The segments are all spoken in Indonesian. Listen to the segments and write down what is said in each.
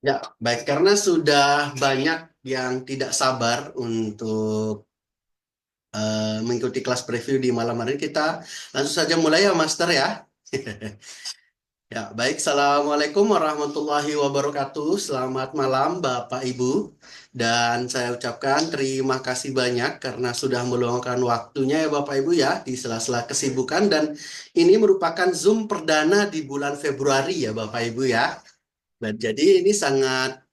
Ya, baik. Karena sudah banyak yang tidak sabar untuk mengikuti kelas preview di malam hari ini, kita langsung saja mulai ya, Master ya. Ya, baik. Assalamualaikum warahmatullahi wabarakatuh. Selamat malam, Bapak Ibu. Dan saya ucapkan terima kasih banyak karena sudah meluangkan waktunya ya, Bapak Ibu ya, di sela-sela kesibukan. Dan ini merupakan Zoom perdana di bulan Februari ya, Bapak Ibu ya. Dan jadi ini sangat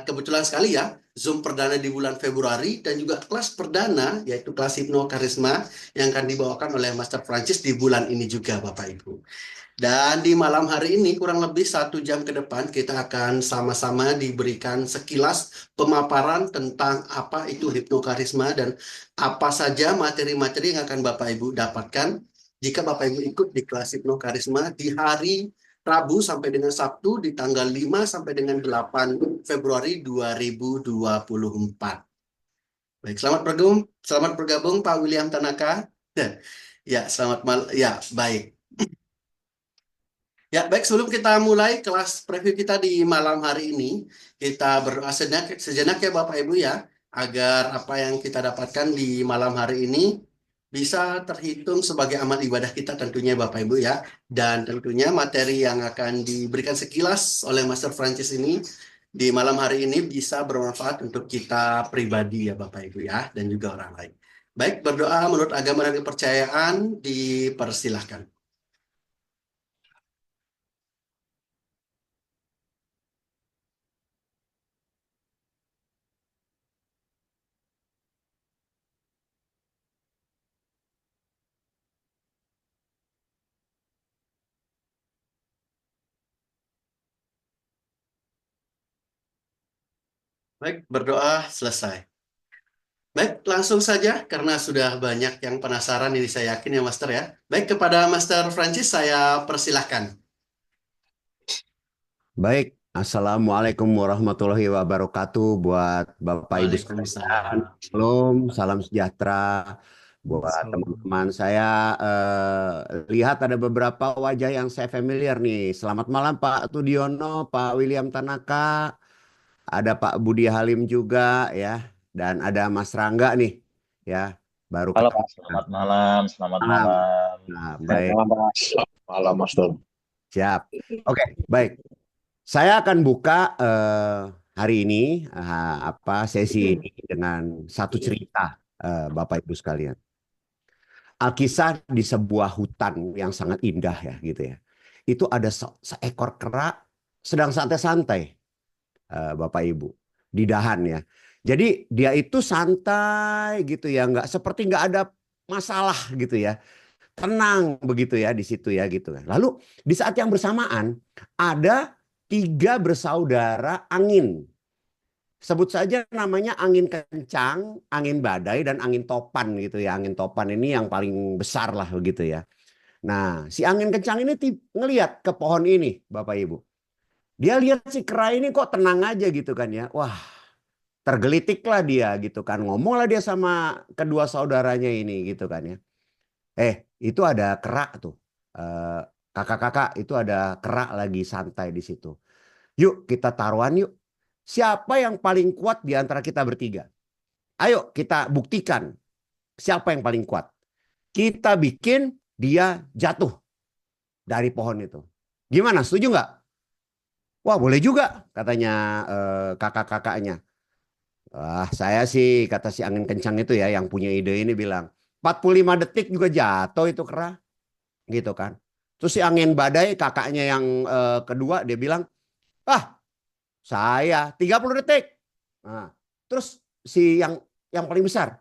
kebetulan sekali ya, Zoom perdana di bulan Februari dan juga kelas perdana yaitu kelas Hipno Karisma yang akan dibawakan oleh Master Francis di bulan ini juga Bapak Ibu. Dan di malam hari ini kurang lebih 1 jam ke depan kita akan sama-sama diberikan sekilas pemaparan tentang apa itu hipnokarisma dan apa saja materi-materi yang akan Bapak Ibu dapatkan jika Bapak Ibu ikut di kelas hipnokarisma di hari Rabu sampai dengan Sabtu di tanggal 5 sampai dengan 8 Februari 2024. Baik, selamat bergabung Pak William Tanaka. Ya, selamat malam. Ya, baik. Ya, baik. Sebelum kita mulai kelas preview kita di malam hari ini, kita berdoa sejenak ya Bapak Ibu ya, agar apa yang kita dapatkan di malam hari ini bisa terhitung sebagai amal ibadah kita tentunya Bapak Ibu ya. Dan tentunya materi yang akan diberikan sekilas oleh Master Francis ini di malam hari ini bisa bermanfaat untuk kita pribadi ya Bapak Ibu ya, dan juga orang lain. Baik, berdoa menurut agama dan kepercayaan dipersilahkan. Baik, berdoa selesai. Baik, langsung saja karena sudah banyak yang penasaran ini saya yakin ya Master ya. Baik, kepada Master Francis saya persilahkan. Baik, Assalamualaikum warahmatullahi wabarakatuh buat Bapak Ibu sekalian. Waalaikumsalam. Salam, salam sejahtera buat Salam. teman-teman. Saya lihat ada beberapa wajah yang saya familiar nih. Selamat malam Pak Tudiono, Pak William Tanaka, ada Pak Budi Halim juga ya, dan ada Mas Rangga nih ya, baru Halo ketemu. Pak, selamat malam, selamat Malam. malam. Nah, Selamat baik, malam, Pak. Malam, Mas Don. siap. Oke, baik. Saya akan buka hari ini apa sesi ini dengan satu cerita Bapak Ibu sekalian. Alkisah di sebuah hutan yang sangat indah ya gitu ya. Itu ada seekor kera sedang santai-santai Bapak Ibu di dahan ya. Jadi dia itu santai gitu ya, nggak seperti nggak ada masalah gitu ya. Tenang begitu ya di situ ya gitu kan. Lalu di saat yang bersamaan ada tiga bersaudara angin. Sebut saja namanya angin kencang, angin badai, dan angin topan gitu ya. Angin topan ini yang paling besar lah begitu ya. Nah, si angin kencang ini ngelihat ke pohon ini, Bapak Ibu. Dia lihat si kera ini kok tenang aja gitu kan ya. Wah, tergelitiklah dia gitu kan. Ngomonglah dia sama kedua saudaranya ini gitu kan ya. Itu ada kera tuh. Eh, Kakak-kakak itu ada kera lagi santai di situ. Yuk kita taruhan yuk. Siapa yang paling kuat di antara kita bertiga? Ayo kita buktikan siapa yang paling kuat. Kita bikin dia jatuh dari pohon itu. Gimana? Setuju nggak? Wah boleh juga katanya kakak-kakaknya. Saya sih kata si angin kencang itu ya yang punya ide ini bilang 45 detik juga jatuh itu kera gitu kan. Terus si angin badai kakaknya yang kedua dia bilang, ah saya 30 detik. Nah, terus si yang paling besar,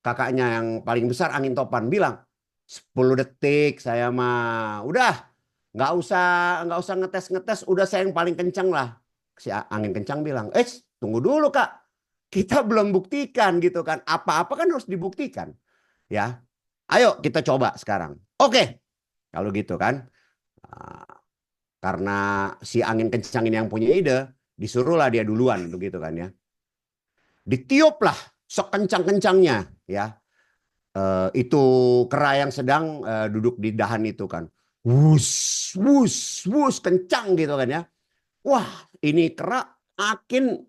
kakaknya yang paling besar angin topan bilang 10 detik saya mah udah nggak usah ngetes-ngetes udah saya yang paling kencang lah. Si angin kencang bilang, tunggu dulu Kak. Kita belum buktikan gitu kan. Apa-apa kan harus dibuktikan. Ya, ayo kita coba sekarang. Oke, kalau gitu kan. Nah, karena si angin kencang ini yang punya ide, disuruhlah dia duluan begitu kan ya. Ditiuplah sekencang-kencangnya ya. Itu kera yang sedang duduk di dahan itu kan. Wus, wus, wus, kencang gitu kan ya. Wah, ini kera makin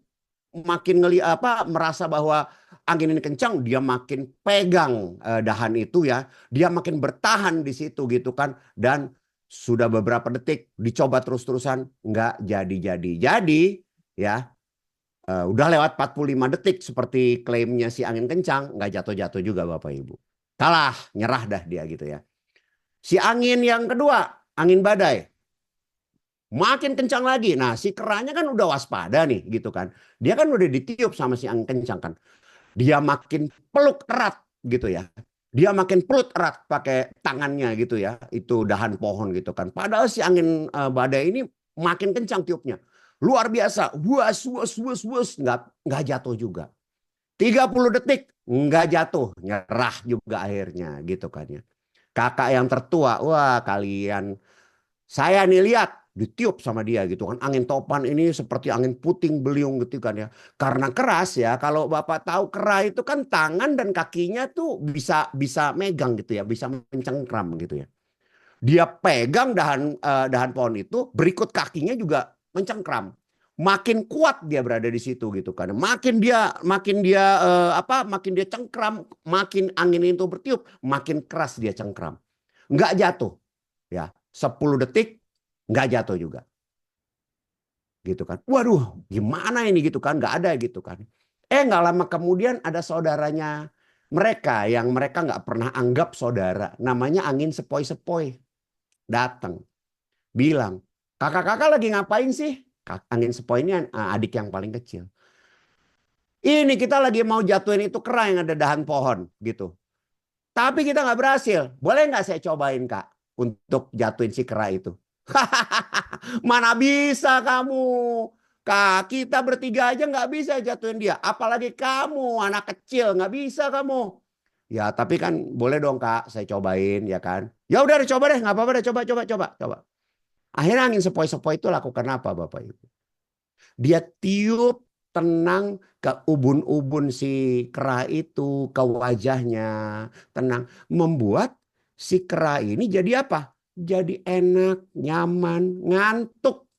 merasa bahwa angin ini kencang, dia makin pegang dahan itu ya, dia makin bertahan di situ gitu kan, dan sudah beberapa detik dicoba terus-terusan nggak jadi ya. Udah lewat 45 detik seperti klaimnya si angin kencang, nggak jatuh-jatuh juga Bapak Ibu. Kalah, nyerah dah dia gitu ya. Si angin yang kedua, angin badai. Makin kencang lagi. Nah, si keranya kan udah waspada nih gitu kan. Dia kan udah ditiup sama si angin kencang kan. Dia makin peluk erat gitu ya. Dia makin peluk erat pakai tangannya gitu ya. Itu dahan pohon gitu kan. Padahal si angin badai ini makin kencang tiupnya. Luar biasa. Wuas, wuas, wuas, wuas. Nggak jatuh juga. 30 detik nggak jatuh. Nyerah juga akhirnya gitu kan ya. Kakak yang tertua, wah kalian, saya nih lihat ditiup sama dia gitu kan. Angin topan ini seperti angin puting beliung gitu kan ya. Karena keras ya. Kalau Bapak tahu kera itu kan tangan dan kakinya tuh bisa bisa megang gitu ya, bisa mencengkram gitu ya. Dia pegang dahan pohon itu, berikut kakinya juga mencengkram. Makin kuat dia berada di situ gitu kan. Makin dia cengkram, makin angin itu bertiup, makin keras dia cengkram. Nggak jatuh ya. 10 detik nggak jatuh juga gitu kan. Waduh, gimana ini gitu kan, nggak ada gitu kan. Nggak lama kemudian ada saudaranya mereka yang mereka nggak pernah anggap saudara, namanya angin sepoi-sepoi, datang bilang, kakak-kakak lagi ngapain sih? Angin sepoi ini adik yang paling kecil. Ini kita lagi mau jatuhin itu kera yang ada dahan pohon gitu. Tapi kita nggak berhasil. Boleh nggak saya cobain kak untuk jatuhin si kera itu? Mana bisa kamu? Kak, kita bertiga aja nggak bisa jatuhin dia. Apalagi kamu, anak kecil, nggak bisa kamu. Ya, tapi kan boleh dong kak, saya cobain ya kan. Ya udah deh, coba deh, nggak apa-apa deh, coba. Akhirnya angin sepoi-sepoi itu lakukan apa Bapak Ibu? Dia tiup tenang ke ubun-ubun si kera itu, ke wajahnya, tenang. Membuat si kera ini jadi apa? Jadi enak, nyaman, ngantuk.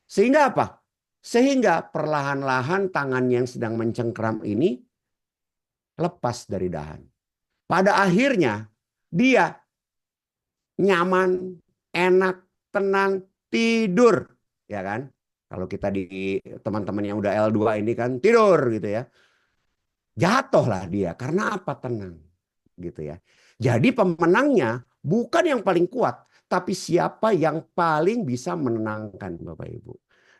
Sehingga apa? Sehingga perlahan-lahan tangan yang sedang mencengkram ini lepas dari dahan. Pada akhirnya dia nyaman, enak, tenang, tidur. Ya kan? Kalau kita di teman-teman yang udah L2 ini kan tidur gitu ya. Jatuhlah dia karena apa? Tenang gitu ya. Jadi pemenangnya bukan yang paling kuat, tapi siapa yang paling bisa menenangkan Bapak Ibu.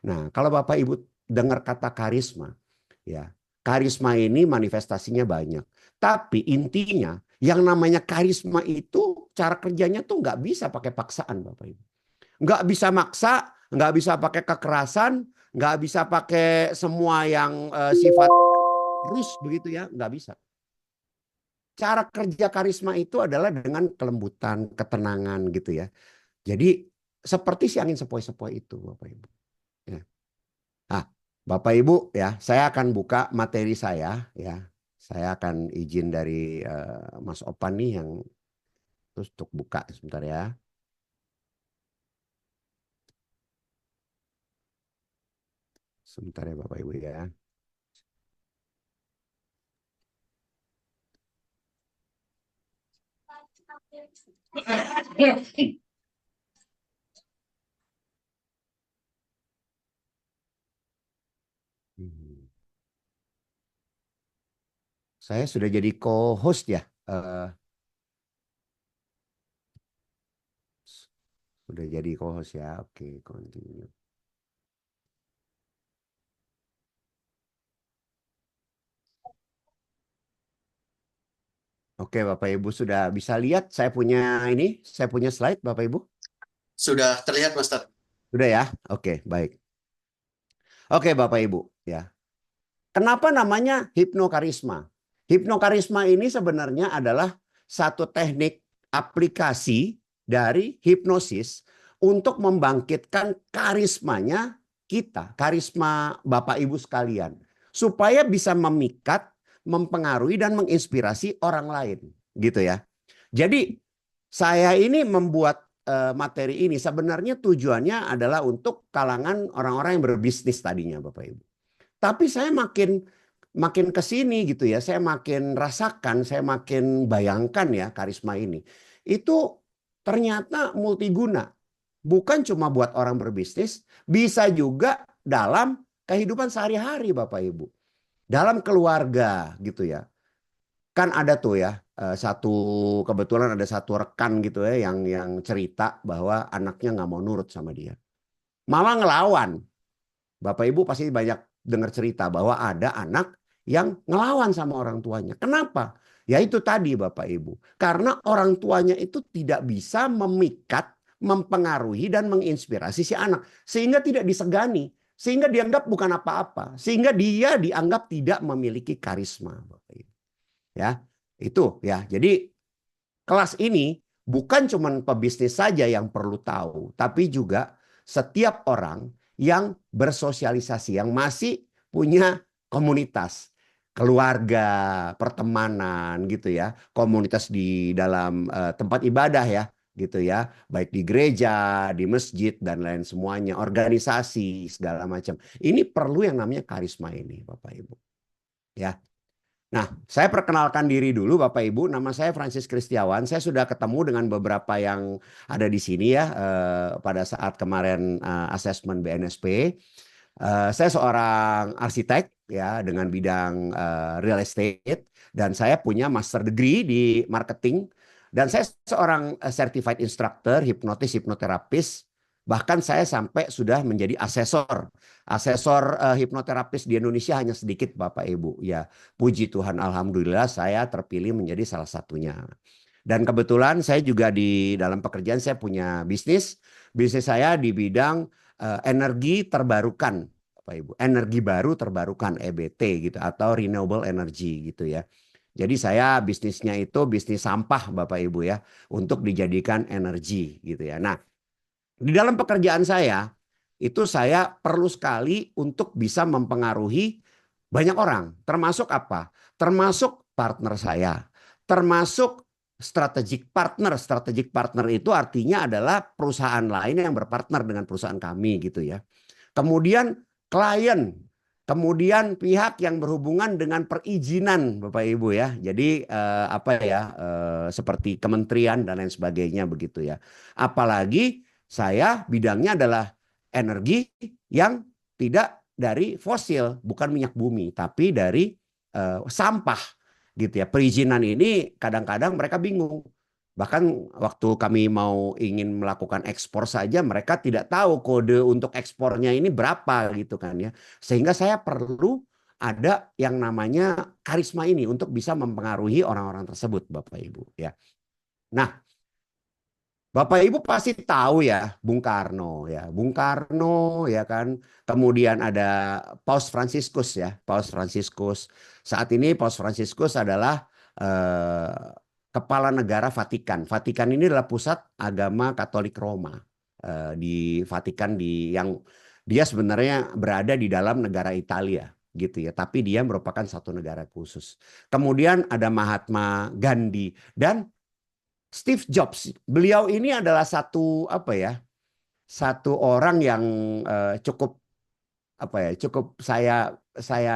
Nah, kalau Bapak Ibu dengar kata karisma, ya, karisma ini manifestasinya banyak. Tapi intinya yang namanya karisma itu cara kerjanya tuh nggak bisa pakai paksaan Bapak Ibu. Nggak bisa maksa, nggak bisa pakai kekerasan, nggak bisa pakai semua yang sifat terus begitu ya, nggak bisa. Cara kerja karisma itu adalah dengan kelembutan, ketenangan gitu ya. Jadi seperti si angin sepoi-sepoi itu Bapak Ibu. Ya. Nah, Bapak Ibu ya, saya akan buka materi saya ya. Saya akan izin dari Mas Opan nih yang terus untuk buka sebentar ya. Sebentar ya Bapak Ibu ya. Hmm. Saya sudah jadi co-host ya. Sudah jadi co-host ya. Oke, continue. Oke, Bapak Ibu sudah bisa lihat saya punya slide Bapak Ibu. Sudah terlihat, Master. Sudah ya? Oke, baik. Oke, Bapak Ibu ya. Kenapa namanya hipnokarisma? Hipnokarisma ini sebenarnya adalah satu teknik aplikasi dari hipnosis untuk membangkitkan karismanya kita, karisma Bapak Ibu sekalian, supaya bisa memikat, mempengaruhi dan menginspirasi orang lain, gitu ya. Jadi saya ini membuat materi ini sebenarnya tujuannya adalah untuk kalangan orang-orang yang berbisnis tadinya Bapak Ibu. Tapi saya makin ke sini gitu ya, saya makin rasakan, saya makin bayangkan ya karisma ini. Itu ternyata multiguna. Bukan cuma buat orang berbisnis, bisa juga dalam kehidupan sehari-hari Bapak Ibu. Dalam keluarga gitu ya. Kan ada tuh ya, kebetulan ada satu rekan gitu ya yang cerita bahwa anaknya nggak mau nurut sama dia. Malah ngelawan. Bapak Ibu pasti banyak dengar cerita bahwa ada anak yang ngelawan sama orang tuanya. Kenapa? Ya itu tadi Bapak Ibu. Karena orang tuanya itu tidak bisa memikat, mempengaruhi dan menginspirasi si anak. Sehingga tidak disegani. Sehingga dianggap bukan apa-apa. Sehingga dia dianggap tidak memiliki karisma Bapak Ibu. Ya, itu ya. Jadi kelas ini bukan cuma pebisnis saja yang perlu tahu, tapi juga setiap orang yang bersosialisasi, yang masih punya komunitas, keluarga, pertemanan gitu ya, komunitas di dalam tempat ibadah ya, gitu ya, baik di gereja, di masjid dan lain semuanya, organisasi segala macam. Ini perlu yang namanya karisma ini, Bapak Ibu. Ya. Nah, saya perkenalkan diri dulu Bapak Ibu. Nama saya Francis Kristiawan. Saya sudah ketemu dengan beberapa yang ada di sini ya pada saat kemarin asesmen BNSP. Saya seorang arsitek ya dengan bidang real estate dan saya punya master degree di marketing dan saya seorang certified instructor, hipnoterapis. Bahkan saya sampai sudah menjadi asesor. Asesor hipnoterapis di Indonesia hanya sedikit Bapak Ibu. Ya, puji Tuhan alhamdulillah saya terpilih menjadi salah satunya. Dan kebetulan saya juga di dalam pekerjaan saya punya bisnis. Bisnis saya di bidang energi terbarukan Bapak Ibu. Energi baru terbarukan EBT gitu atau renewable energy gitu ya. Jadi saya bisnisnya itu bisnis sampah Bapak Ibu ya untuk dijadikan energi gitu ya. Nah, di dalam pekerjaan saya, itu saya perlu sekali untuk bisa mempengaruhi banyak orang. Termasuk apa? Termasuk partner saya. Termasuk strategic partner. Strategic partner itu artinya adalah perusahaan lain yang berpartner dengan perusahaan kami gitu ya. Kemudian klien. Kemudian pihak yang berhubungan dengan perizinan Bapak Ibu ya. Jadi seperti kementerian dan lain sebagainya begitu ya. Apalagi saya bidangnya adalah energi yang tidak dari fosil, bukan minyak bumi, tapi dari sampah gitu ya. Perizinan ini kadang-kadang mereka bingung. Bahkan waktu kami mau ingin melakukan ekspor saja mereka tidak tahu kode untuk ekspornya ini berapa gitu kan ya. Sehingga saya perlu ada yang namanya karisma ini untuk bisa mempengaruhi orang-orang tersebut Bapak Ibu ya. Nah, Bapak Ibu pasti tahu ya Bung Karno ya. Bung Karno ya kan. Kemudian ada Paus Fransiskus ya. Paus Fransiskus. Saat ini Paus Fransiskus adalah kepala negara Vatikan. Vatikan ini adalah pusat agama Katolik Roma. Di Vatikan yang dia sebenarnya berada di dalam negara Italia gitu ya. Tapi dia merupakan satu negara khusus. Kemudian ada Mahatma Gandhi dan Steve Jobs. Beliau ini adalah satu orang yang cukup cukup saya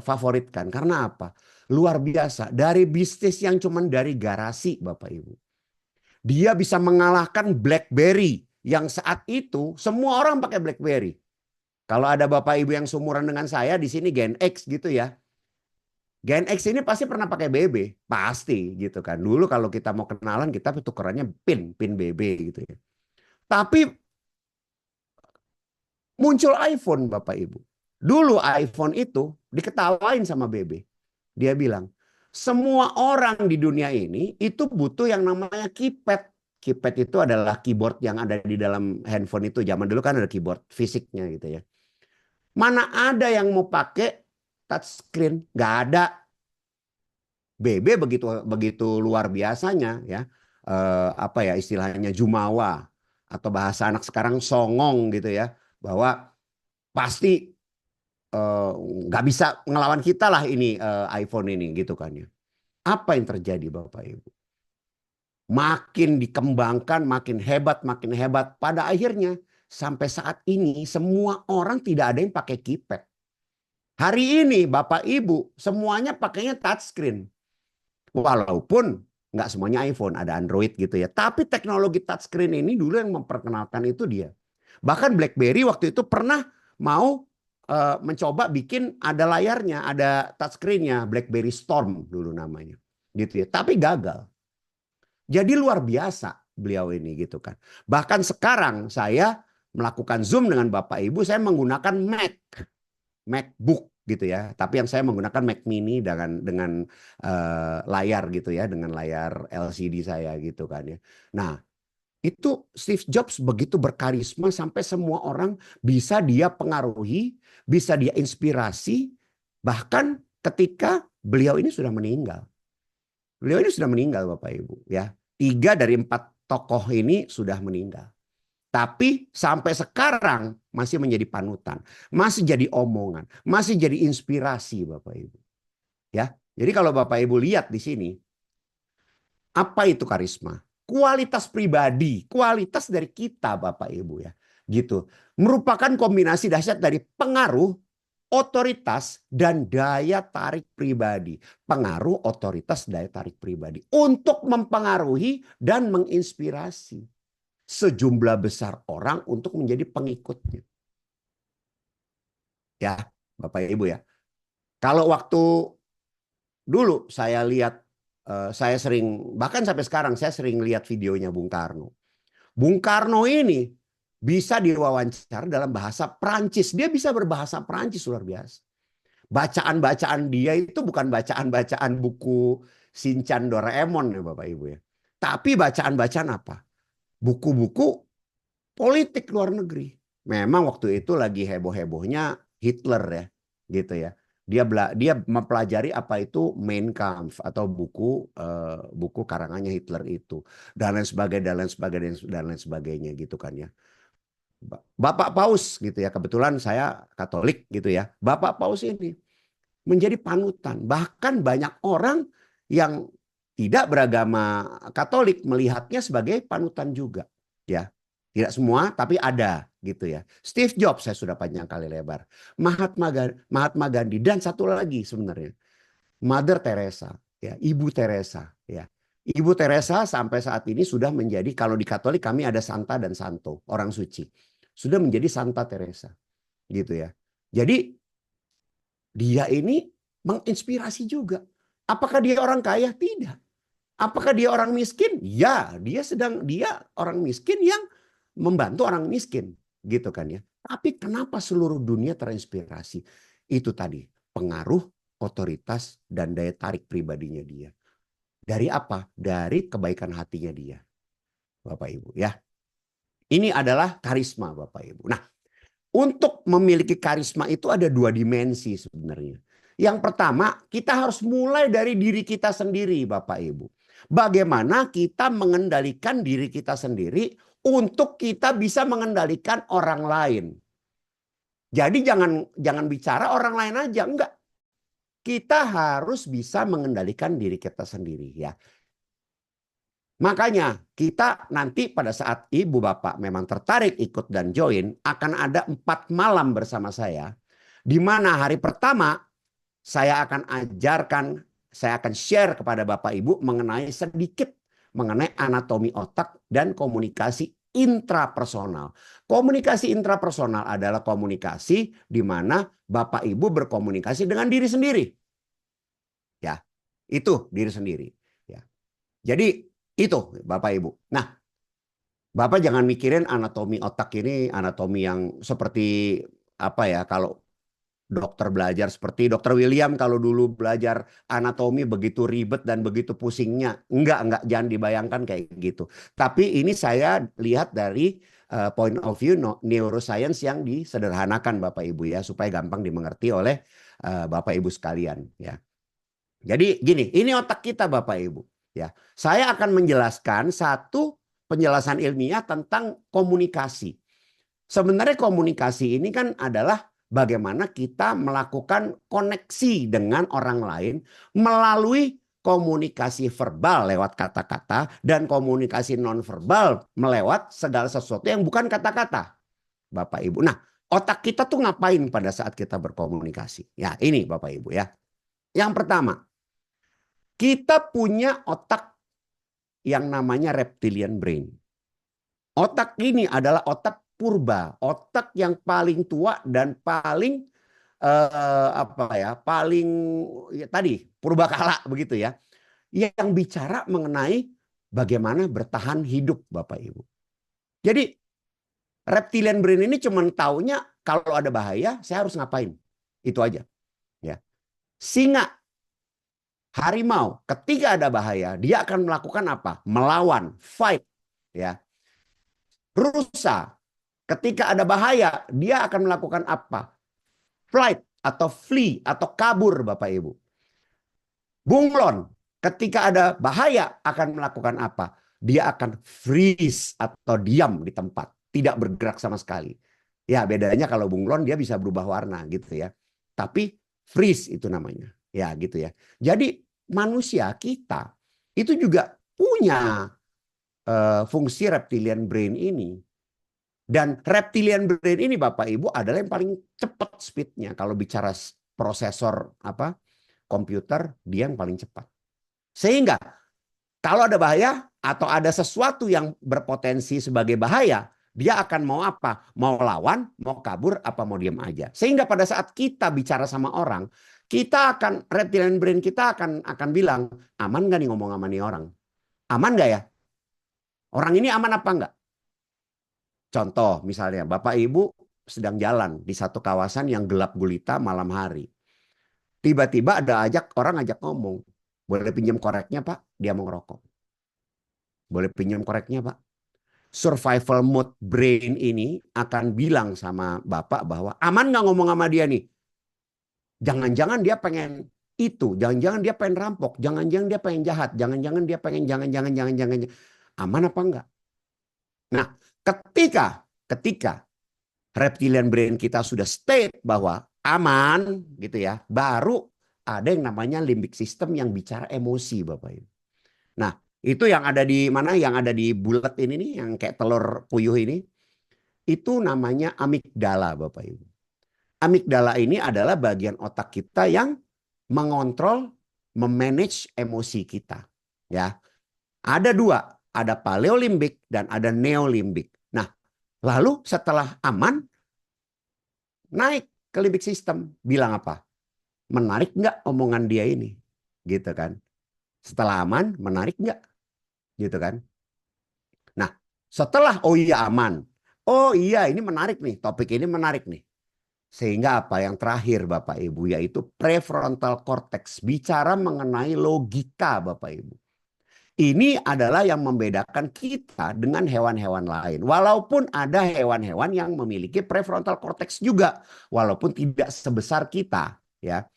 favoritkan karena apa? Luar biasa. Dari bisnis yang cuman dari garasi Bapak Ibu. Dia bisa mengalahkan BlackBerry yang saat itu semua orang pakai BlackBerry. Kalau ada Bapak Ibu yang seumuran dengan saya di sini Gen X gitu ya. Gen X ini pasti pernah pakai BB, pasti gitu kan. Dulu kalau kita mau kenalan kita tukerannya pin BB gitu ya. Tapi muncul iPhone Bapak Ibu. Dulu iPhone itu diketawain sama BB. Dia bilang, semua orang di dunia ini itu butuh yang namanya keypad. Keypad itu adalah keyboard yang ada di dalam handphone itu. Zaman dulu kan ada keyboard fisiknya gitu ya. Mana ada yang mau pakai touchscreen? Gak ada. BB begitu luar biasanya ya istilahnya jumawa atau bahasa anak sekarang songong gitu ya bahwa pasti nggak bisa ngelawan kita lah ini iPhone ini gitu kan ya. Apa yang terjadi Bapak Ibu? makin dikembangkan, makin hebat, makin hebat. Pada akhirnya sampai saat ini semua orang tidak ada yang pakai keypad. Hari ini Bapak Ibu semuanya pakainya touchscreen. Walaupun nggak semuanya iPhone, ada Android gitu ya. Tapi teknologi touchscreen ini dulu yang memperkenalkan itu dia. Bahkan BlackBerry waktu itu pernah mau mencoba bikin ada layarnya, ada touchscreen-nya, BlackBerry Storm dulu namanya. Gitu ya. Tapi gagal. Jadi luar biasa beliau ini gitu kan. Bahkan sekarang saya melakukan Zoom dengan Bapak Ibu, saya menggunakan MacBook gitu ya. Tapi yang saya menggunakan Mac Mini dengan layar gitu ya, dengan layar LCD saya gitu kan ya. Nah, itu Steve Jobs begitu berkarisma sampai semua orang bisa dia pengaruhi, bisa dia inspirasi, bahkan ketika beliau ini sudah meninggal. Beliau ini sudah meninggal Bapak Ibu ya. 3 dari 4 tokoh ini sudah meninggal. Tapi sampai sekarang masih menjadi panutan, masih jadi omongan, masih jadi inspirasi Bapak Ibu. Ya. Jadi kalau Bapak Ibu lihat di sini, apa itu karisma? Kualitas pribadi, kualitas dari kita Bapak Ibu ya. Gitu. Merupakan kombinasi dahsyat dari pengaruh, otoritas, dan daya tarik pribadi. Pengaruh, otoritas, daya tarik pribadi. Untuk mempengaruhi dan menginspirasi sejumlah besar orang untuk menjadi pengikutnya. Ya, Bapak Ibu ya. Kalau waktu dulu saya lihat, saya sering, bahkan sampai sekarang saya sering lihat videonya Bung Karno. Bung Karno ini bisa diwawancara dalam bahasa Prancis. Dia bisa berbahasa Prancis luar biasa. Bacaan-bacaan dia itu bukan bacaan-bacaan buku Shinchan Doraemon ya Bapak Ibu ya. Tapi bacaan-bacaan apa? Buku-buku politik luar negeri. Memang waktu itu lagi heboh-hebohnya Hitler ya, gitu ya. Dia mempelajari apa itu Mein Kampf atau buku karangannya Hitler itu dan lain sebagainya gitu kan ya. Bapak Paus gitu ya, kebetulan saya Katolik gitu ya. Bapak Paus ini menjadi panutan. Bahkan banyak orang yang tidak beragama Katolik melihatnya sebagai panutan juga, ya. Tidak semua, tapi ada gitu ya. Steve Jobs saya sudah panjang kali lebar. Mahatma Gandhi dan satu lagi sebenarnya, Mother Teresa, ya, Ibu Teresa, ya. Ibu Teresa sampai saat ini sudah menjadi, kalau di Katolik kami ada Santa dan Santo, orang suci. Sudah menjadi Santa Teresa, gitu ya. Jadi dia ini menginspirasi juga. Apakah dia orang kaya? Tidak. Apakah dia orang miskin? Ya, dia orang miskin yang membantu orang miskin, gitu kan ya. Tapi kenapa seluruh dunia terinspirasi? Itu tadi, pengaruh, otoritas, dan daya tarik pribadinya dia. Dari apa? Dari kebaikan hatinya dia, Bapak Ibu ya. Ini adalah karisma Bapak Ibu. Nah, untuk memiliki karisma itu ada 2 dimensi sebenarnya. Yang pertama, kita harus mulai dari diri kita sendiri Bapak Ibu. Bagaimana kita mengendalikan diri kita sendiri untuk kita bisa mengendalikan orang lain. Jadi jangan bicara orang lain aja, enggak. Kita harus bisa mengendalikan diri kita sendiri ya. Makanya kita nanti pada saat Ibu Bapak memang tertarik ikut dan join, akan ada 4 malam bersama saya. Di mana hari pertama saya akan ajarkan, saya akan share kepada Bapak Ibu sedikit mengenai anatomi otak dan komunikasi intrapersonal. Komunikasi intrapersonal adalah komunikasi di mana Bapak Ibu berkomunikasi dengan diri sendiri. Ya, itu diri sendiri. Ya. Jadi itu Bapak Ibu. Nah, Bapak jangan mikirin anatomi otak ini anatomi yang seperti apa ya, kalau dokter belajar seperti Dokter William kalau dulu belajar anatomi begitu ribet dan begitu pusingnya. Enggak, jangan dibayangkan kayak gitu. Tapi ini saya lihat dari point of view neuroscience yang disederhanakan Bapak Ibu ya, supaya gampang dimengerti oleh Bapak Ibu sekalian ya. Jadi gini, ini otak kita Bapak Ibu ya. Saya akan menjelaskan satu penjelasan ilmiah tentang komunikasi. Sebenarnya komunikasi ini kan adalah bagaimana kita melakukan koneksi dengan orang lain melalui komunikasi verbal lewat kata-kata dan komunikasi nonverbal melewat segala sesuatu yang bukan kata-kata, Bapak Ibu. Nah, otak kita tuh ngapain pada saat kita berkomunikasi? Ya, ini Bapak Ibu ya. Yang pertama, kita punya otak yang namanya reptilian brain. Otak ini adalah otak purba, otak yang paling tua dan paling paling ya, tadi purbakala begitu ya, yang bicara mengenai bagaimana bertahan hidup, Bapak Ibu. Jadi reptilian brain ini cuma taunya kalau ada bahaya saya harus ngapain, itu aja ya. Singa, harimau, ketika ada bahaya dia akan melakukan apa? Melawan, fight ya. Rusa, ketika ada bahaya dia akan melakukan apa? Flight atau flee atau kabur, Bapak Ibu. Bunglon, ketika ada bahaya akan melakukan apa? Dia akan freeze atau diam di tempat, tidak bergerak sama sekali. Ya, bedanya kalau bunglon dia bisa berubah warna gitu ya. Tapi freeze itu namanya. Ya, gitu ya. Jadi manusia kita itu juga punya fungsi reptilian brain ini. Dan reptilian brain ini Bapak Ibu adalah yang paling cepat speednya. Kalau bicara prosesor komputer, dia yang paling cepat. Sehingga kalau ada bahaya atau ada sesuatu yang berpotensi sebagai bahaya, dia akan mau apa? Mau lawan, mau kabur, apa mau diam aja. Sehingga pada saat kita bicara sama orang, kita akan, reptilian brain kita akan bilang, aman nggak nih ngomong sama nih orang? Aman nggak ya? Orang ini aman apa enggak? Contoh misalnya Bapak Ibu sedang jalan di satu kawasan yang gelap gulita malam hari. Tiba-tiba ada orang ajak ngomong. Boleh pinjam koreknya Pak? Dia mau ngerokok. Boleh pinjam koreknya Pak? Survival mode brain ini akan bilang sama Bapak bahwa aman nggak ngomong sama dia nih? Jangan-jangan dia pengen itu. Jangan-jangan dia pengen rampok. Jangan-jangan dia pengen jahat. Jangan-jangan dia pengen jangan. Aman apa enggak? Nah, ketika reptilian brain kita sudah state bahwa aman gitu ya, baru ada yang namanya limbic system yang bicara emosi, Bapak Ibu. Nah, itu yang ada di mana? Yang ada di bulat ini nih, yang kayak telur puyuh ini. Itu namanya amigdala, Bapak Ibu. Amigdala ini adalah bagian otak kita yang mengontrol, memanage emosi kita. Ya, ada dua, ada paleolimbik dan ada neolimbik. Nah, lalu setelah aman, naik ke limbic system, bilang apa? Menarik nggak omongan dia ini, gitu kan? Setelah aman, menarik nggak, gitu kan? Nah, setelah oh iya aman, oh iya ini menarik nih, topik ini menarik nih. Sehingga apa yang terakhir Bapak Ibu, yaitu prefrontal cortex, bicara mengenai logika Bapak Ibu. Ini adalah yang membedakan kita dengan hewan-hewan lain. Walaupun ada hewan-hewan yang memiliki prefrontal cortex juga, walaupun tidak sebesar kita, ya.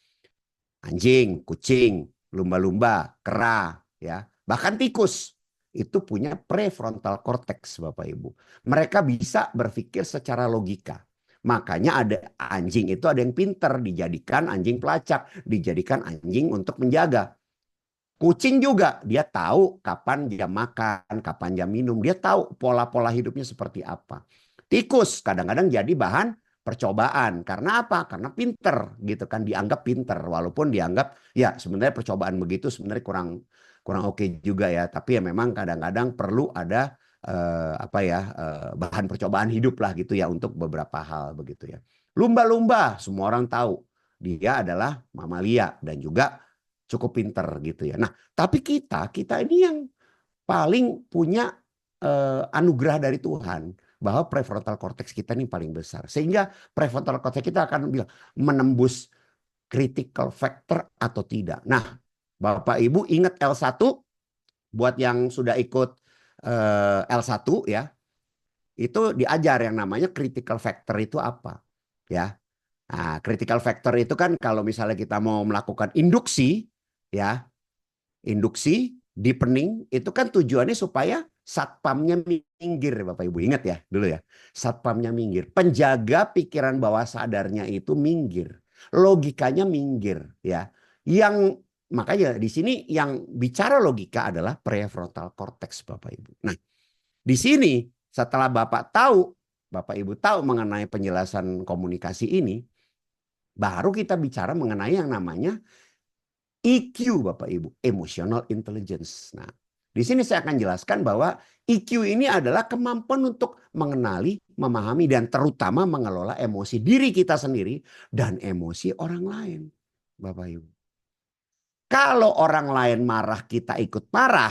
Anjing, kucing, lumba-lumba, kera, ya. Bahkan tikus itu punya prefrontal cortex, Bapak Ibu. Mereka bisa berpikir secara logika. Makanya ada anjing itu ada yang pinter, dijadikan anjing pelacak, dijadikan anjing untuk menjaga. Kucing juga, dia tahu kapan jam makan, kapan jam minum. Dia tahu pola-pola hidupnya seperti apa. Tikus kadang-kadang jadi bahan percobaan. Karena apa? Karena pinter gitu kan. Dianggap pinter. Walaupun dianggap ya sebenarnya percobaan begitu sebenarnya kurang oke juga ya. Tapi ya memang kadang-kadang perlu ada bahan percobaan hidup lah gitu ya untuk beberapa hal begitu ya. Lumba-lumba semua orang tahu. Dia adalah mamalia dan juga cukup pinter gitu ya. Nah, tapi kita ini yang paling punya anugerah dari Tuhan bahwa prefrontal cortex kita ini paling besar. Sehingga prefrontal cortex kita akan bilang menembus critical factor atau tidak. Nah, Bapak Ibu ingat L1 buat yang sudah ikut L1 ya. Itu diajar yang namanya critical factor itu apa, ya. Nah, critical factor itu kan kalau misalnya kita mau melakukan induksi, ya, induksi, deepening, itu kan tujuannya supaya satpamnya minggir, Bapak Ibu. Ingat ya dulu ya, satpamnya minggir. Penjaga pikiran bawah sadarnya itu minggir. Logikanya minggir, ya. Yang makanya di sini yang bicara logika adalah prefrontal cortex Bapak Ibu. Nah, di sini setelah Bapak Ibu tahu mengenai penjelasan komunikasi ini, baru kita bicara mengenai yang namanya EQ Bapak Ibu, emotional intelligence. Nah, di sini saya akan jelaskan bahwa EQ ini adalah kemampuan untuk mengenali, memahami, dan terutama mengelola emosi diri kita sendiri dan emosi orang lain Bapak Ibu. Kalau orang lain marah kita ikut marah,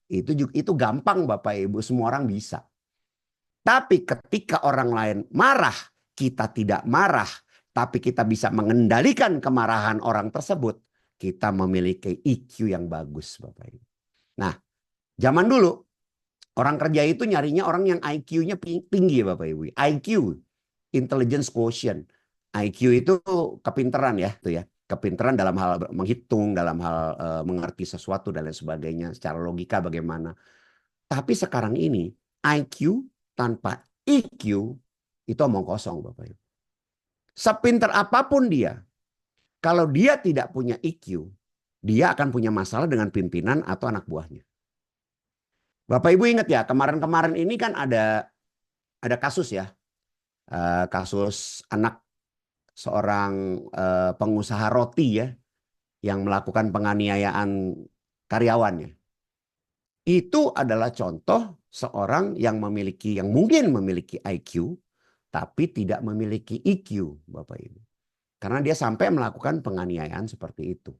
itu gampang Bapak Ibu, semua orang bisa. Tapi ketika orang lain marah, kita tidak marah, tapi kita bisa mengendalikan kemarahan orang tersebut, kita memiliki EQ yang bagus Bapak Ibu. Nah, zaman dulu orang kerja itu nyarinya orang yang IQ-nya tinggi Bapak Ibu. IQ, intelligence quotient. IQ itu kepintaran ya, tuh ya. Kepintaran dalam hal menghitung, dalam hal mengerti sesuatu dan lain sebagainya, secara logika bagaimana. Tapi sekarang ini IQ tanpa EQ itu omong kosong Bapak Ibu. Sepintar apapun dia, kalau dia tidak punya EQ, dia akan punya masalah dengan pimpinan atau anak buahnya. Bapak Ibu ingat ya, kemarin-kemarin ini kan ada kasus ya. Kasus anak seorang pengusaha roti ya yang melakukan penganiayaan karyawannya. Itu adalah contoh seorang yang mungkin memiliki IQ tapi tidak memiliki EQ Bapak Ibu. Karena dia sampai melakukan penganiayaan seperti itu.